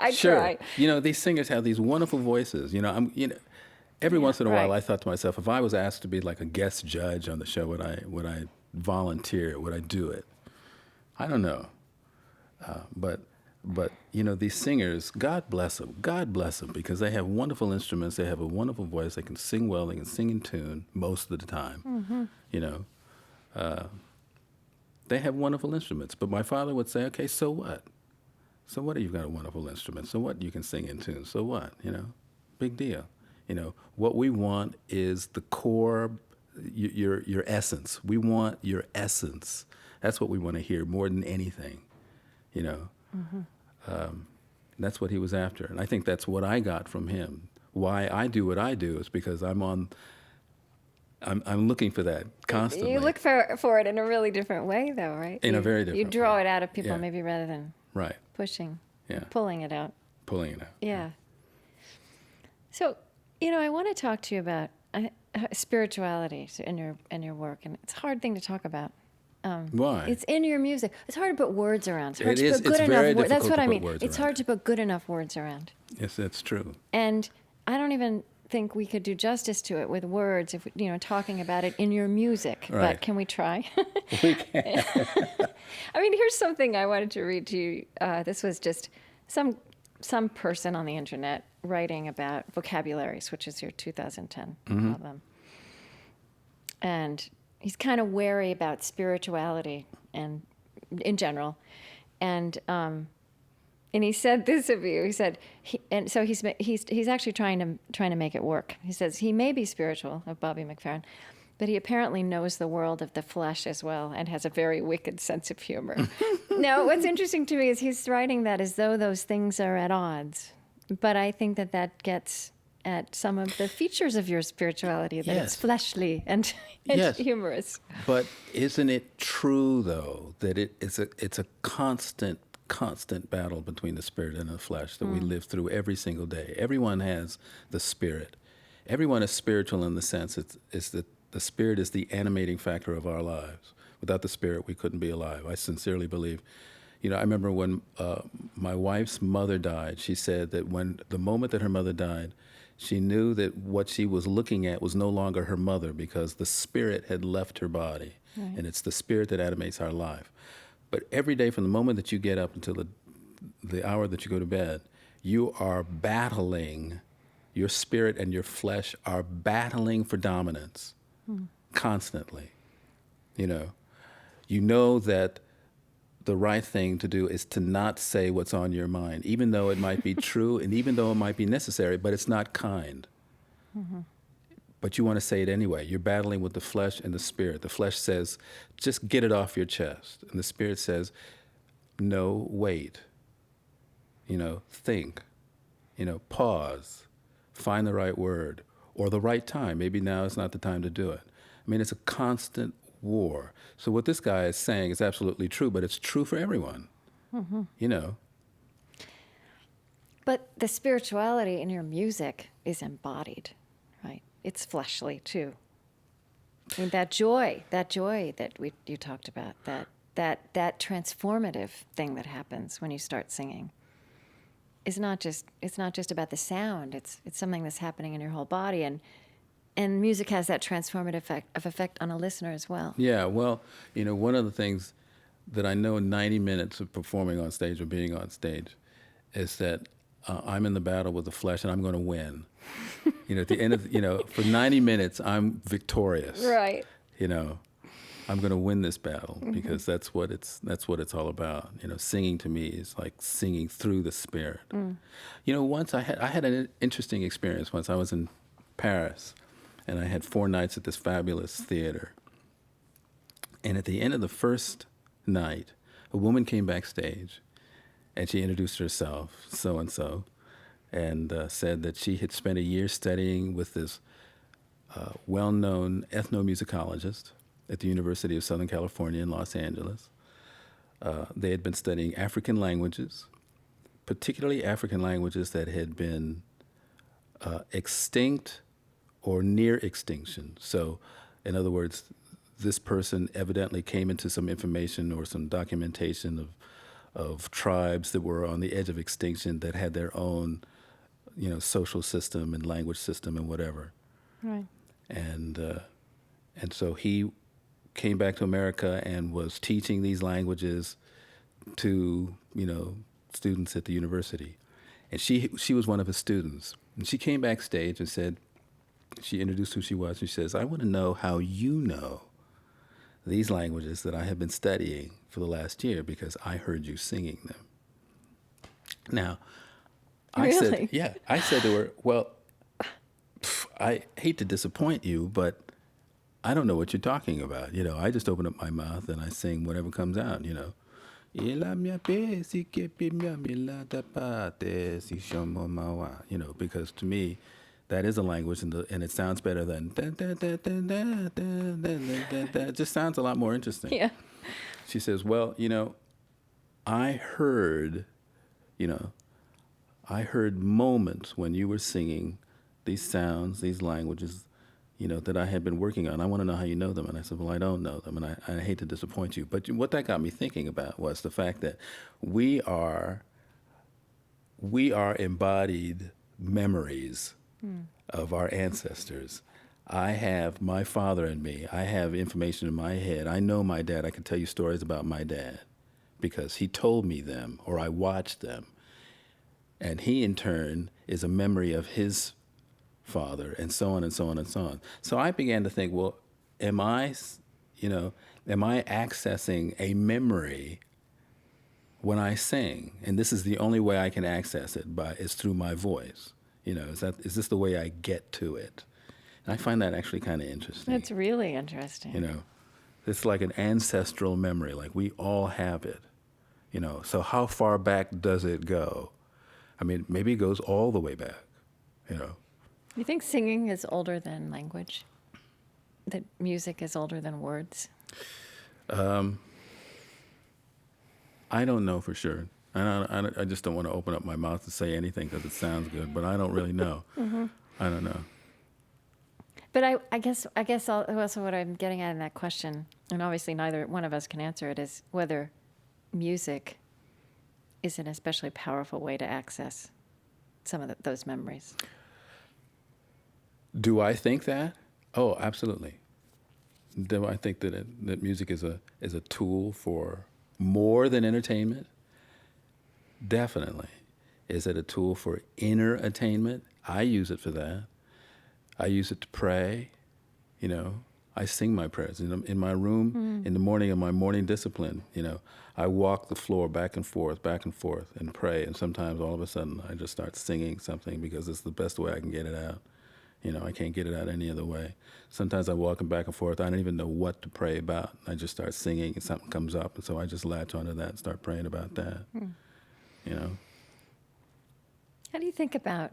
[SPEAKER 2] I
[SPEAKER 1] Sure.
[SPEAKER 2] try.
[SPEAKER 1] These singers have these wonderful voices. Every
[SPEAKER 2] Yeah,
[SPEAKER 1] once in a while,
[SPEAKER 2] right.
[SPEAKER 1] I thought to myself, if I was asked to be like a guest judge on the show, would I volunteer? Would I do it? I don't know. But these singers, God bless them. God bless them, because they have wonderful instruments. They have a wonderful voice. They can sing well. They can sing in tune most of the time. They have wonderful instruments. But my father would say, "Okay, so what? So what? You've got a wonderful instrument. So what? You can sing in tune. So what? Big deal. What we want is the core, your essence. We want your essence. That's what we want to hear more than anything. That's what he was after, and I think that's what I got from him. Why I do what I do is because I'm looking for that constantly.
[SPEAKER 2] You look for it in a really different way, though, right?
[SPEAKER 1] In a very different
[SPEAKER 2] You draw
[SPEAKER 1] way.
[SPEAKER 2] it out of people,
[SPEAKER 1] Yeah.
[SPEAKER 2] maybe, rather than
[SPEAKER 1] Right.
[SPEAKER 2] pushing,
[SPEAKER 1] Yeah.
[SPEAKER 2] pulling it out.
[SPEAKER 1] Pulling it out.
[SPEAKER 2] Yeah. So, I want to talk to you about spirituality in your work, and it's a hard thing to talk about.
[SPEAKER 1] Why?
[SPEAKER 2] It's in your music. It's hard to put words around. It's hard
[SPEAKER 1] It
[SPEAKER 2] to
[SPEAKER 1] is.
[SPEAKER 2] put good
[SPEAKER 1] It's
[SPEAKER 2] enough
[SPEAKER 1] very
[SPEAKER 2] words. That's
[SPEAKER 1] difficult
[SPEAKER 2] what
[SPEAKER 1] to
[SPEAKER 2] I
[SPEAKER 1] put
[SPEAKER 2] mean.
[SPEAKER 1] words
[SPEAKER 2] It's
[SPEAKER 1] around
[SPEAKER 2] hard to put good enough words around.
[SPEAKER 1] Yes, that's true.
[SPEAKER 2] And I don't even think we could do justice to it with words if talking about it in your music.
[SPEAKER 1] Right.
[SPEAKER 2] But can we try?
[SPEAKER 1] We can.
[SPEAKER 2] I mean, here's something I wanted to read to you. This was just some person on the internet writing about vocabularies, which is your 2010 album. And he's kind of wary about spirituality and in general. And he said this of you. He said, he's actually trying to make it work. He says he may be spiritual, of Bobby McFerrin, but he apparently knows the world of the flesh as well and has a very wicked sense of humor. Now, what's interesting to me is he's writing that as though those things are at odds. But I think that gets at some of the features of your spirituality, that it's
[SPEAKER 1] Yes.
[SPEAKER 2] fleshly and
[SPEAKER 1] Yes.
[SPEAKER 2] humorous.
[SPEAKER 1] But isn't it true, though, that it's a constant battle between the spirit and the flesh that we live through every single day? Everyone has the spirit. Everyone is spiritual in the sense it's that the spirit is the animating factor of our lives. Without the spirit, we couldn't be alive. I sincerely believe. I remember when my wife's mother died, she said that when the moment that her mother died, she knew that what she was looking at was no longer her mother, because the spirit had left her body.
[SPEAKER 2] Right.
[SPEAKER 1] And it's the spirit that animates our life. But every day, from the moment that you get up until the hour that you go to bed, you are battling, your spirit and your flesh are battling for dominance constantly. You know that the right thing to do is to not say what's on your mind, even though it might be true and even though it might be necessary, but it's not kind. But you want to say it anyway. You're battling with the flesh and the spirit. The flesh says, just get it off your chest. And the spirit says, no, wait. Think. Pause. Find the right word or the right time. Maybe now is not the time to do it. I mean, it's a constant war. So what this guy is saying is absolutely true, but it's true for everyone.
[SPEAKER 2] But the spirituality in your music is embodied, right? It's fleshly too. I mean, that joy that you talked about, that transformative thing that happens when you start singing, it's not just about the sound. It's something that's happening in your whole body, and music has that transformative effect on a listener as well.
[SPEAKER 1] Yeah, well, one of the things that I know in 90 minutes of performing on stage or being on stage is that I'm in the battle with the flesh and I'm going to win. At the end of, for 90 minutes, I'm victorious.
[SPEAKER 2] Right.
[SPEAKER 1] I'm going to win this battle because that's what it's all about. Singing to me is like singing through the spirit. Once I had an interesting experience. Once I was in Paris, and I had 4 nights at this fabulous theater. And at the end of the first night, a woman came backstage, and she introduced herself, so-and-so, and said that she had spent a year studying with this well-known ethnomusicologist at the University of Southern California in Los Angeles. They had been studying African languages, particularly African languages that had been extinct or near extinction. So, in other words, this person evidently came into some information or some documentation of tribes that were on the edge of extinction that had their own, social system and language system and whatever.
[SPEAKER 2] Right.
[SPEAKER 1] And so he came back to America and was teaching these languages to, students at the university. And she was one of his students. And she came backstage and said, she introduced who she was. She says, I want to know how you know these languages that I have been studying for the last year because I heard you singing them. Now, I said to her, well, I hate to disappoint you, but I don't know what you're talking about. I just open up my mouth and I sing whatever comes out, because to me, that is a language, and it sounds better than it just sounds a lot more interesting.
[SPEAKER 2] Yeah.
[SPEAKER 1] She says, well, I heard moments when you were singing these sounds, these languages, that I had been working on. I want to know how you know them. And I said, well, I don't know them, and I hate to disappoint you. But what that got me thinking about was the fact that we are embodied memories of our ancestors. I have my father in me. I have information in my head. I know my dad. I can tell you stories about my dad because he told me them or I watched them. And he, in turn, is a memory of his father, and so on and so on and so on. So I began to think, well, am I accessing a memory when I sing? And this is the only way I can access it is through my voice. Is this the way I get to it? And I find that actually kind of interesting.
[SPEAKER 2] That's really interesting.
[SPEAKER 1] It's like an ancestral memory, like we all have it. So how far back does it go? I mean, maybe it goes all the way back.
[SPEAKER 2] You think singing is older than language? That music is older than words?
[SPEAKER 1] I don't know for sure. I just don't want to open up my mouth to say anything because it sounds good, but I don't really know. I don't know.
[SPEAKER 2] But I guess also what I'm getting at in that question, and obviously neither one of us can answer it, is whether music is an especially powerful way to access some of those memories.
[SPEAKER 1] Do I think that? Oh, absolutely. Do I think that music is a tool for more than entertainment? Definitely. Is it a tool for inner attainment? I use it for that. I use it to pray. I sing my prayers. In my room, in the morning, in my morning discipline, I walk the floor back and forth, and pray. And sometimes all of a sudden I just start singing something because it's the best way I can get it out. I can't get it out any other way. Sometimes I'm walking back and forth. I don't even know what to pray about. I just start singing and something comes up. And so I just latch onto that and start praying about that.
[SPEAKER 2] How do you think about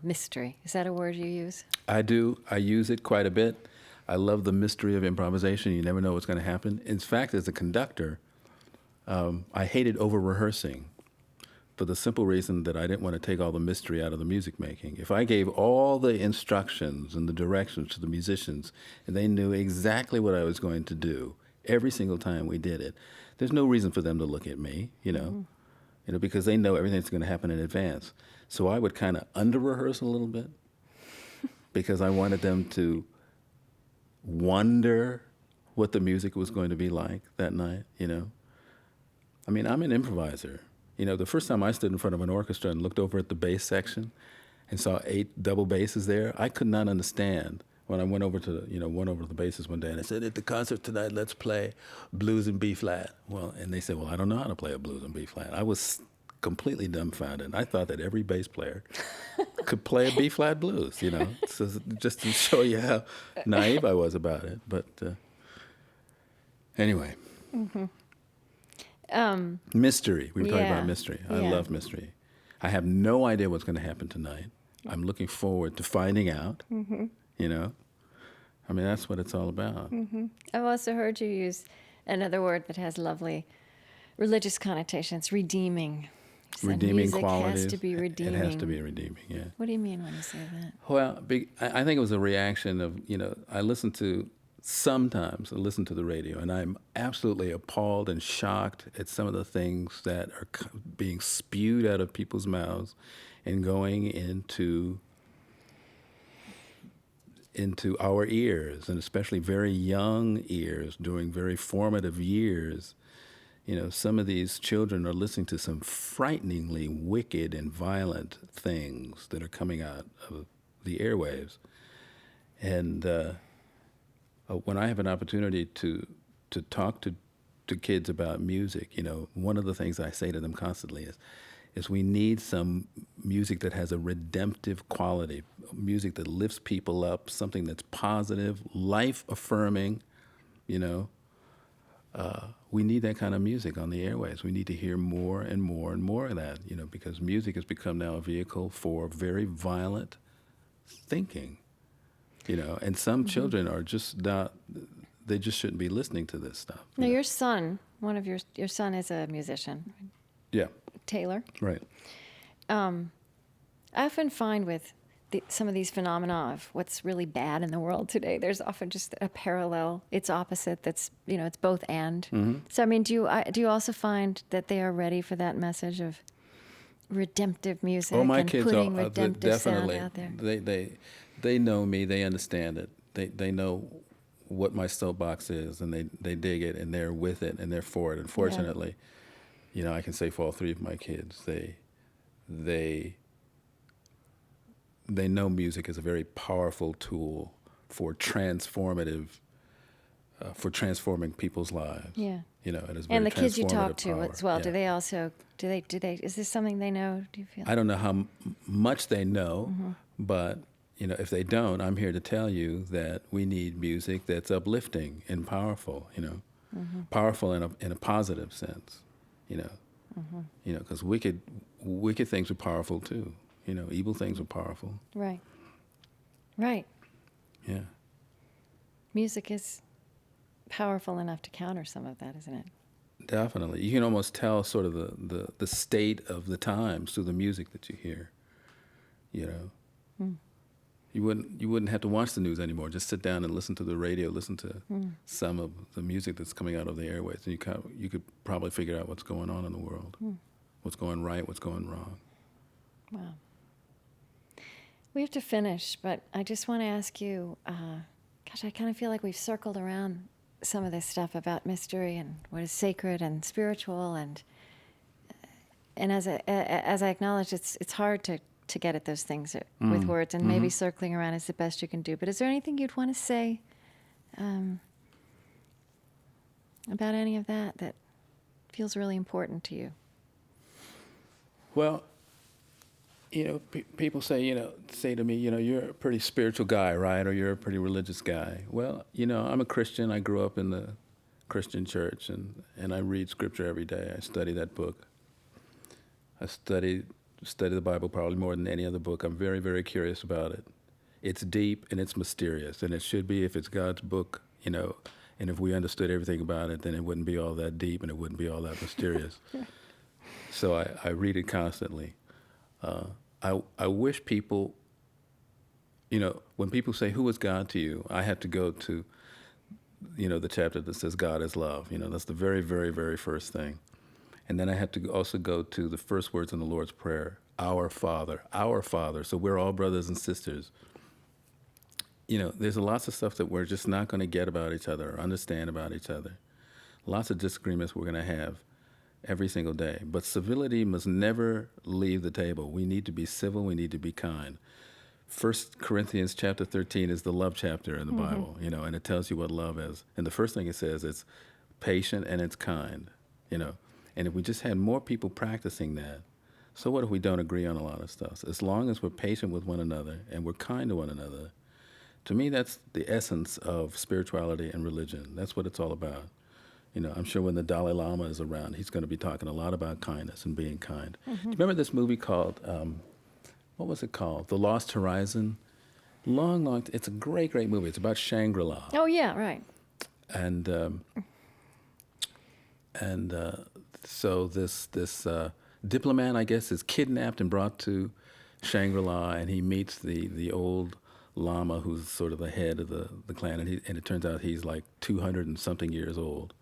[SPEAKER 2] mystery? Is that a word you use?
[SPEAKER 1] I do. I use it quite a bit. I love the mystery of improvisation. You never know what's going to happen. In fact, as a conductor, I hated over-rehearsing for the simple reason that I didn't want to take all the mystery out of the music making. If I gave all the instructions and the directions to the musicians and they knew exactly what I was going to do every single time we did it, there's no reason for them to look at me, because they know everything's going to happen in advance. So I would kind of under-rehearse a little bit because I wanted them to wonder what the music was going to be like that night, I mean, I'm an improviser. The first time I stood in front of an orchestra and looked over at the bass section and saw 8 double basses there, I could not understand when I went over to the basses one day and I said, at the concert tonight, let's play blues in B flat. Well, and they said, well, I don't know how to play a blues in B flat. I was completely dumbfounded. I thought that every bass player could play a B flat blues, so just to show you how naive I was about it. But anyway.
[SPEAKER 2] Mm-hmm.
[SPEAKER 1] Mystery. We were talking
[SPEAKER 2] Yeah.
[SPEAKER 1] about mystery. I
[SPEAKER 2] Yeah.
[SPEAKER 1] love mystery. I have no idea what's going to happen tonight. I'm looking forward to finding out.
[SPEAKER 2] Mm-hmm.
[SPEAKER 1] I mean, that's what it's all about.
[SPEAKER 2] Mm-hmm. I've also heard you use another word that has lovely religious connotations, redeeming. You said
[SPEAKER 1] Redeeming
[SPEAKER 2] music
[SPEAKER 1] qualities.
[SPEAKER 2] has to be redeeming.
[SPEAKER 1] It has to be redeeming, yeah.
[SPEAKER 2] What do you mean when you say that?
[SPEAKER 1] Well, I think it was a reaction of, sometimes I listen to the radio, and I'm absolutely appalled and shocked at some of the things that are being spewed out of people's mouths and going into our ears, and especially very young ears during very formative years. Some of these children are listening to some frighteningly wicked and violent things that are coming out of the airwaves. And when I have an opportunity to talk to kids about music, one of the things I say to them constantly is we need some music that has a redemptive quality, music that lifts people up, something that's positive, life-affirming, we need that kind of music on the airways. We need to hear more and more and more of that, because music has become now a vehicle for very violent thinking, and some children are just not, they just shouldn't be listening to this stuff.
[SPEAKER 2] Now, your son, your son is a musician.
[SPEAKER 1] Yeah.
[SPEAKER 2] Taylor.
[SPEAKER 1] Right.
[SPEAKER 2] I often find with some of these phenomena of what's really bad in the world today, there's often just a parallel. It's opposite. That's it's both and.
[SPEAKER 1] Mm-hmm.
[SPEAKER 2] So I mean, do you also find that they are ready for that message of redemptive music
[SPEAKER 1] my
[SPEAKER 2] and
[SPEAKER 1] kids
[SPEAKER 2] putting
[SPEAKER 1] are
[SPEAKER 2] redemptive
[SPEAKER 1] definitely
[SPEAKER 2] sound out there?
[SPEAKER 1] They know me. They understand it. They know what my soapbox is, and they dig it, and they're with it, and they're for it. Unfortunately, I can say for all 3 of my kids, they know music is a very powerful tool for transforming people's lives.
[SPEAKER 2] Yeah.
[SPEAKER 1] It is very
[SPEAKER 2] And the kids you talk
[SPEAKER 1] transformative
[SPEAKER 2] to
[SPEAKER 1] power.
[SPEAKER 2] as well,
[SPEAKER 1] Yeah.
[SPEAKER 2] do they also, is this something they know, do you feel?
[SPEAKER 1] I don't know how much they know,
[SPEAKER 2] Mm-hmm.
[SPEAKER 1] but if they don't, I'm here to tell you that we need music that's uplifting and powerful,
[SPEAKER 2] Mm-hmm.
[SPEAKER 1] powerful in a positive sense, because wicked things are powerful too. Evil things are powerful.
[SPEAKER 2] Right. Right.
[SPEAKER 1] Yeah.
[SPEAKER 2] Music is powerful enough to counter some of that, isn't it?
[SPEAKER 1] Definitely. You can almost tell sort of the state of the times through the music that you hear. You wouldn't have to watch the news anymore. Just sit down and listen to the radio, listen to some of the music that's coming out of the airways, and you could probably figure out what's going on in the world, what's going right, what's going wrong.
[SPEAKER 2] Wow. We have to finish, but I just want to ask you, I kind of feel like we've circled around some of this stuff about mystery and what is sacred and spiritual, and as I acknowledge, it's hard to get at those things with words, and maybe circling around is the best you can do. But is there anything you'd want to say about any of that feels really important to you?
[SPEAKER 1] Well, people say to me, you're a pretty spiritual guy, right? Or you're a pretty religious guy. Well, I'm a Christian. I grew up in the Christian church, and I read scripture every day. I study that book. I study the Bible probably more than any other book. I'm very, very curious about it. It's deep and it's mysterious, and it should be if it's God's book, and if we understood everything about it, then it wouldn't be all that deep and it wouldn't be all that mysterious. So I read it constantly. I wish people, when people say, who is God to you? I have to go to, the chapter that says God is love. That's the very, very, very first thing. And then I have to also go to the first words in the Lord's Prayer, our Father, our Father. So we're all brothers and sisters. There's lots of stuff that we're just not going to get about each other or understand about each other. Lots of disagreements we're going to have every single day. But civility must never leave the table. We need to be civil. We need to be kind. 1 Corinthians chapter 13 is the love chapter in the Bible, and it tells you what love is. And the first thing it says is patient and it's kind, And if we just had more people practicing that, so what if we don't agree on a lot of stuff? As long as we're patient with one another and we're kind to one another, to me, that's the essence of spirituality and religion. That's what it's all about. I'm sure when the Dalai Lama is around, he's going to be talking a lot about kindness and being kind. Do you remember this movie called, what was it called? The Lost Horizon? It's a great, great movie. It's about Shangri-La.
[SPEAKER 2] Oh, yeah, right.
[SPEAKER 1] And so this diplomat, I guess, is kidnapped and brought to Shangri-La, and he meets the old Lama, who's sort of the head of the clan, and it turns out he's like 200 and something years old,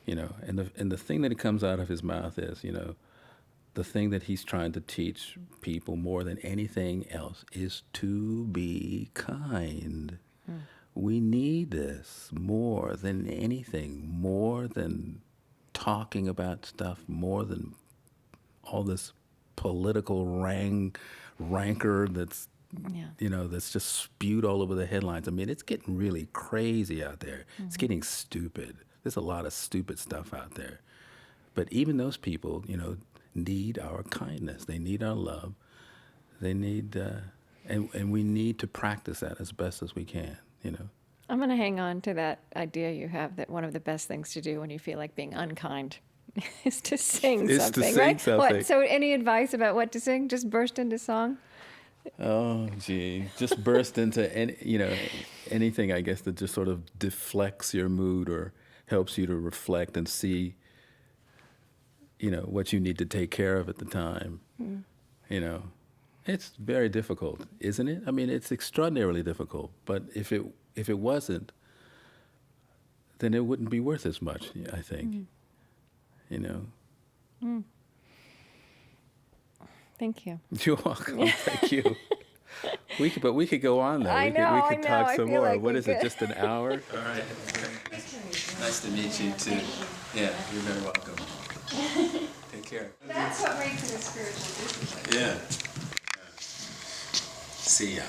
[SPEAKER 1] and the thing that comes out of his mouth is, the thing that he's trying to teach people more than anything else is to be kind. We need this more than anything, more than talking about stuff, more than all this political rancor that's that's just spewed all over the headlines. I mean, it's getting really crazy out there. It's getting stupid. There's a lot of stupid stuff out there. But even those people, need our kindness. They need our love. They need, and we need to practice that as best as we can,
[SPEAKER 2] I'm going to hang on to that idea you have that one of the best things to do when you feel like being unkind is to sing something, right? What? So any advice about what to sing? Just burst into song?
[SPEAKER 1] Oh, gee. Just burst into anything, I guess, that just sort of deflects your mood or helps you to reflect and see, what you need to take care of at the time. It's very difficult, isn't it? I mean, it's extraordinarily difficult. But if it wasn't, then it wouldn't be worth as much, I think.
[SPEAKER 2] Thank you.
[SPEAKER 1] You're welcome. Thank you. We could go on though.
[SPEAKER 2] I know.
[SPEAKER 1] We could talk some more.
[SPEAKER 2] Like
[SPEAKER 1] what is it? Just an hour? All right. Nice to meet you too. Yeah, you're very welcome. Take care.
[SPEAKER 2] That's what makes it a spiritual discipline.
[SPEAKER 1] Yeah. See ya.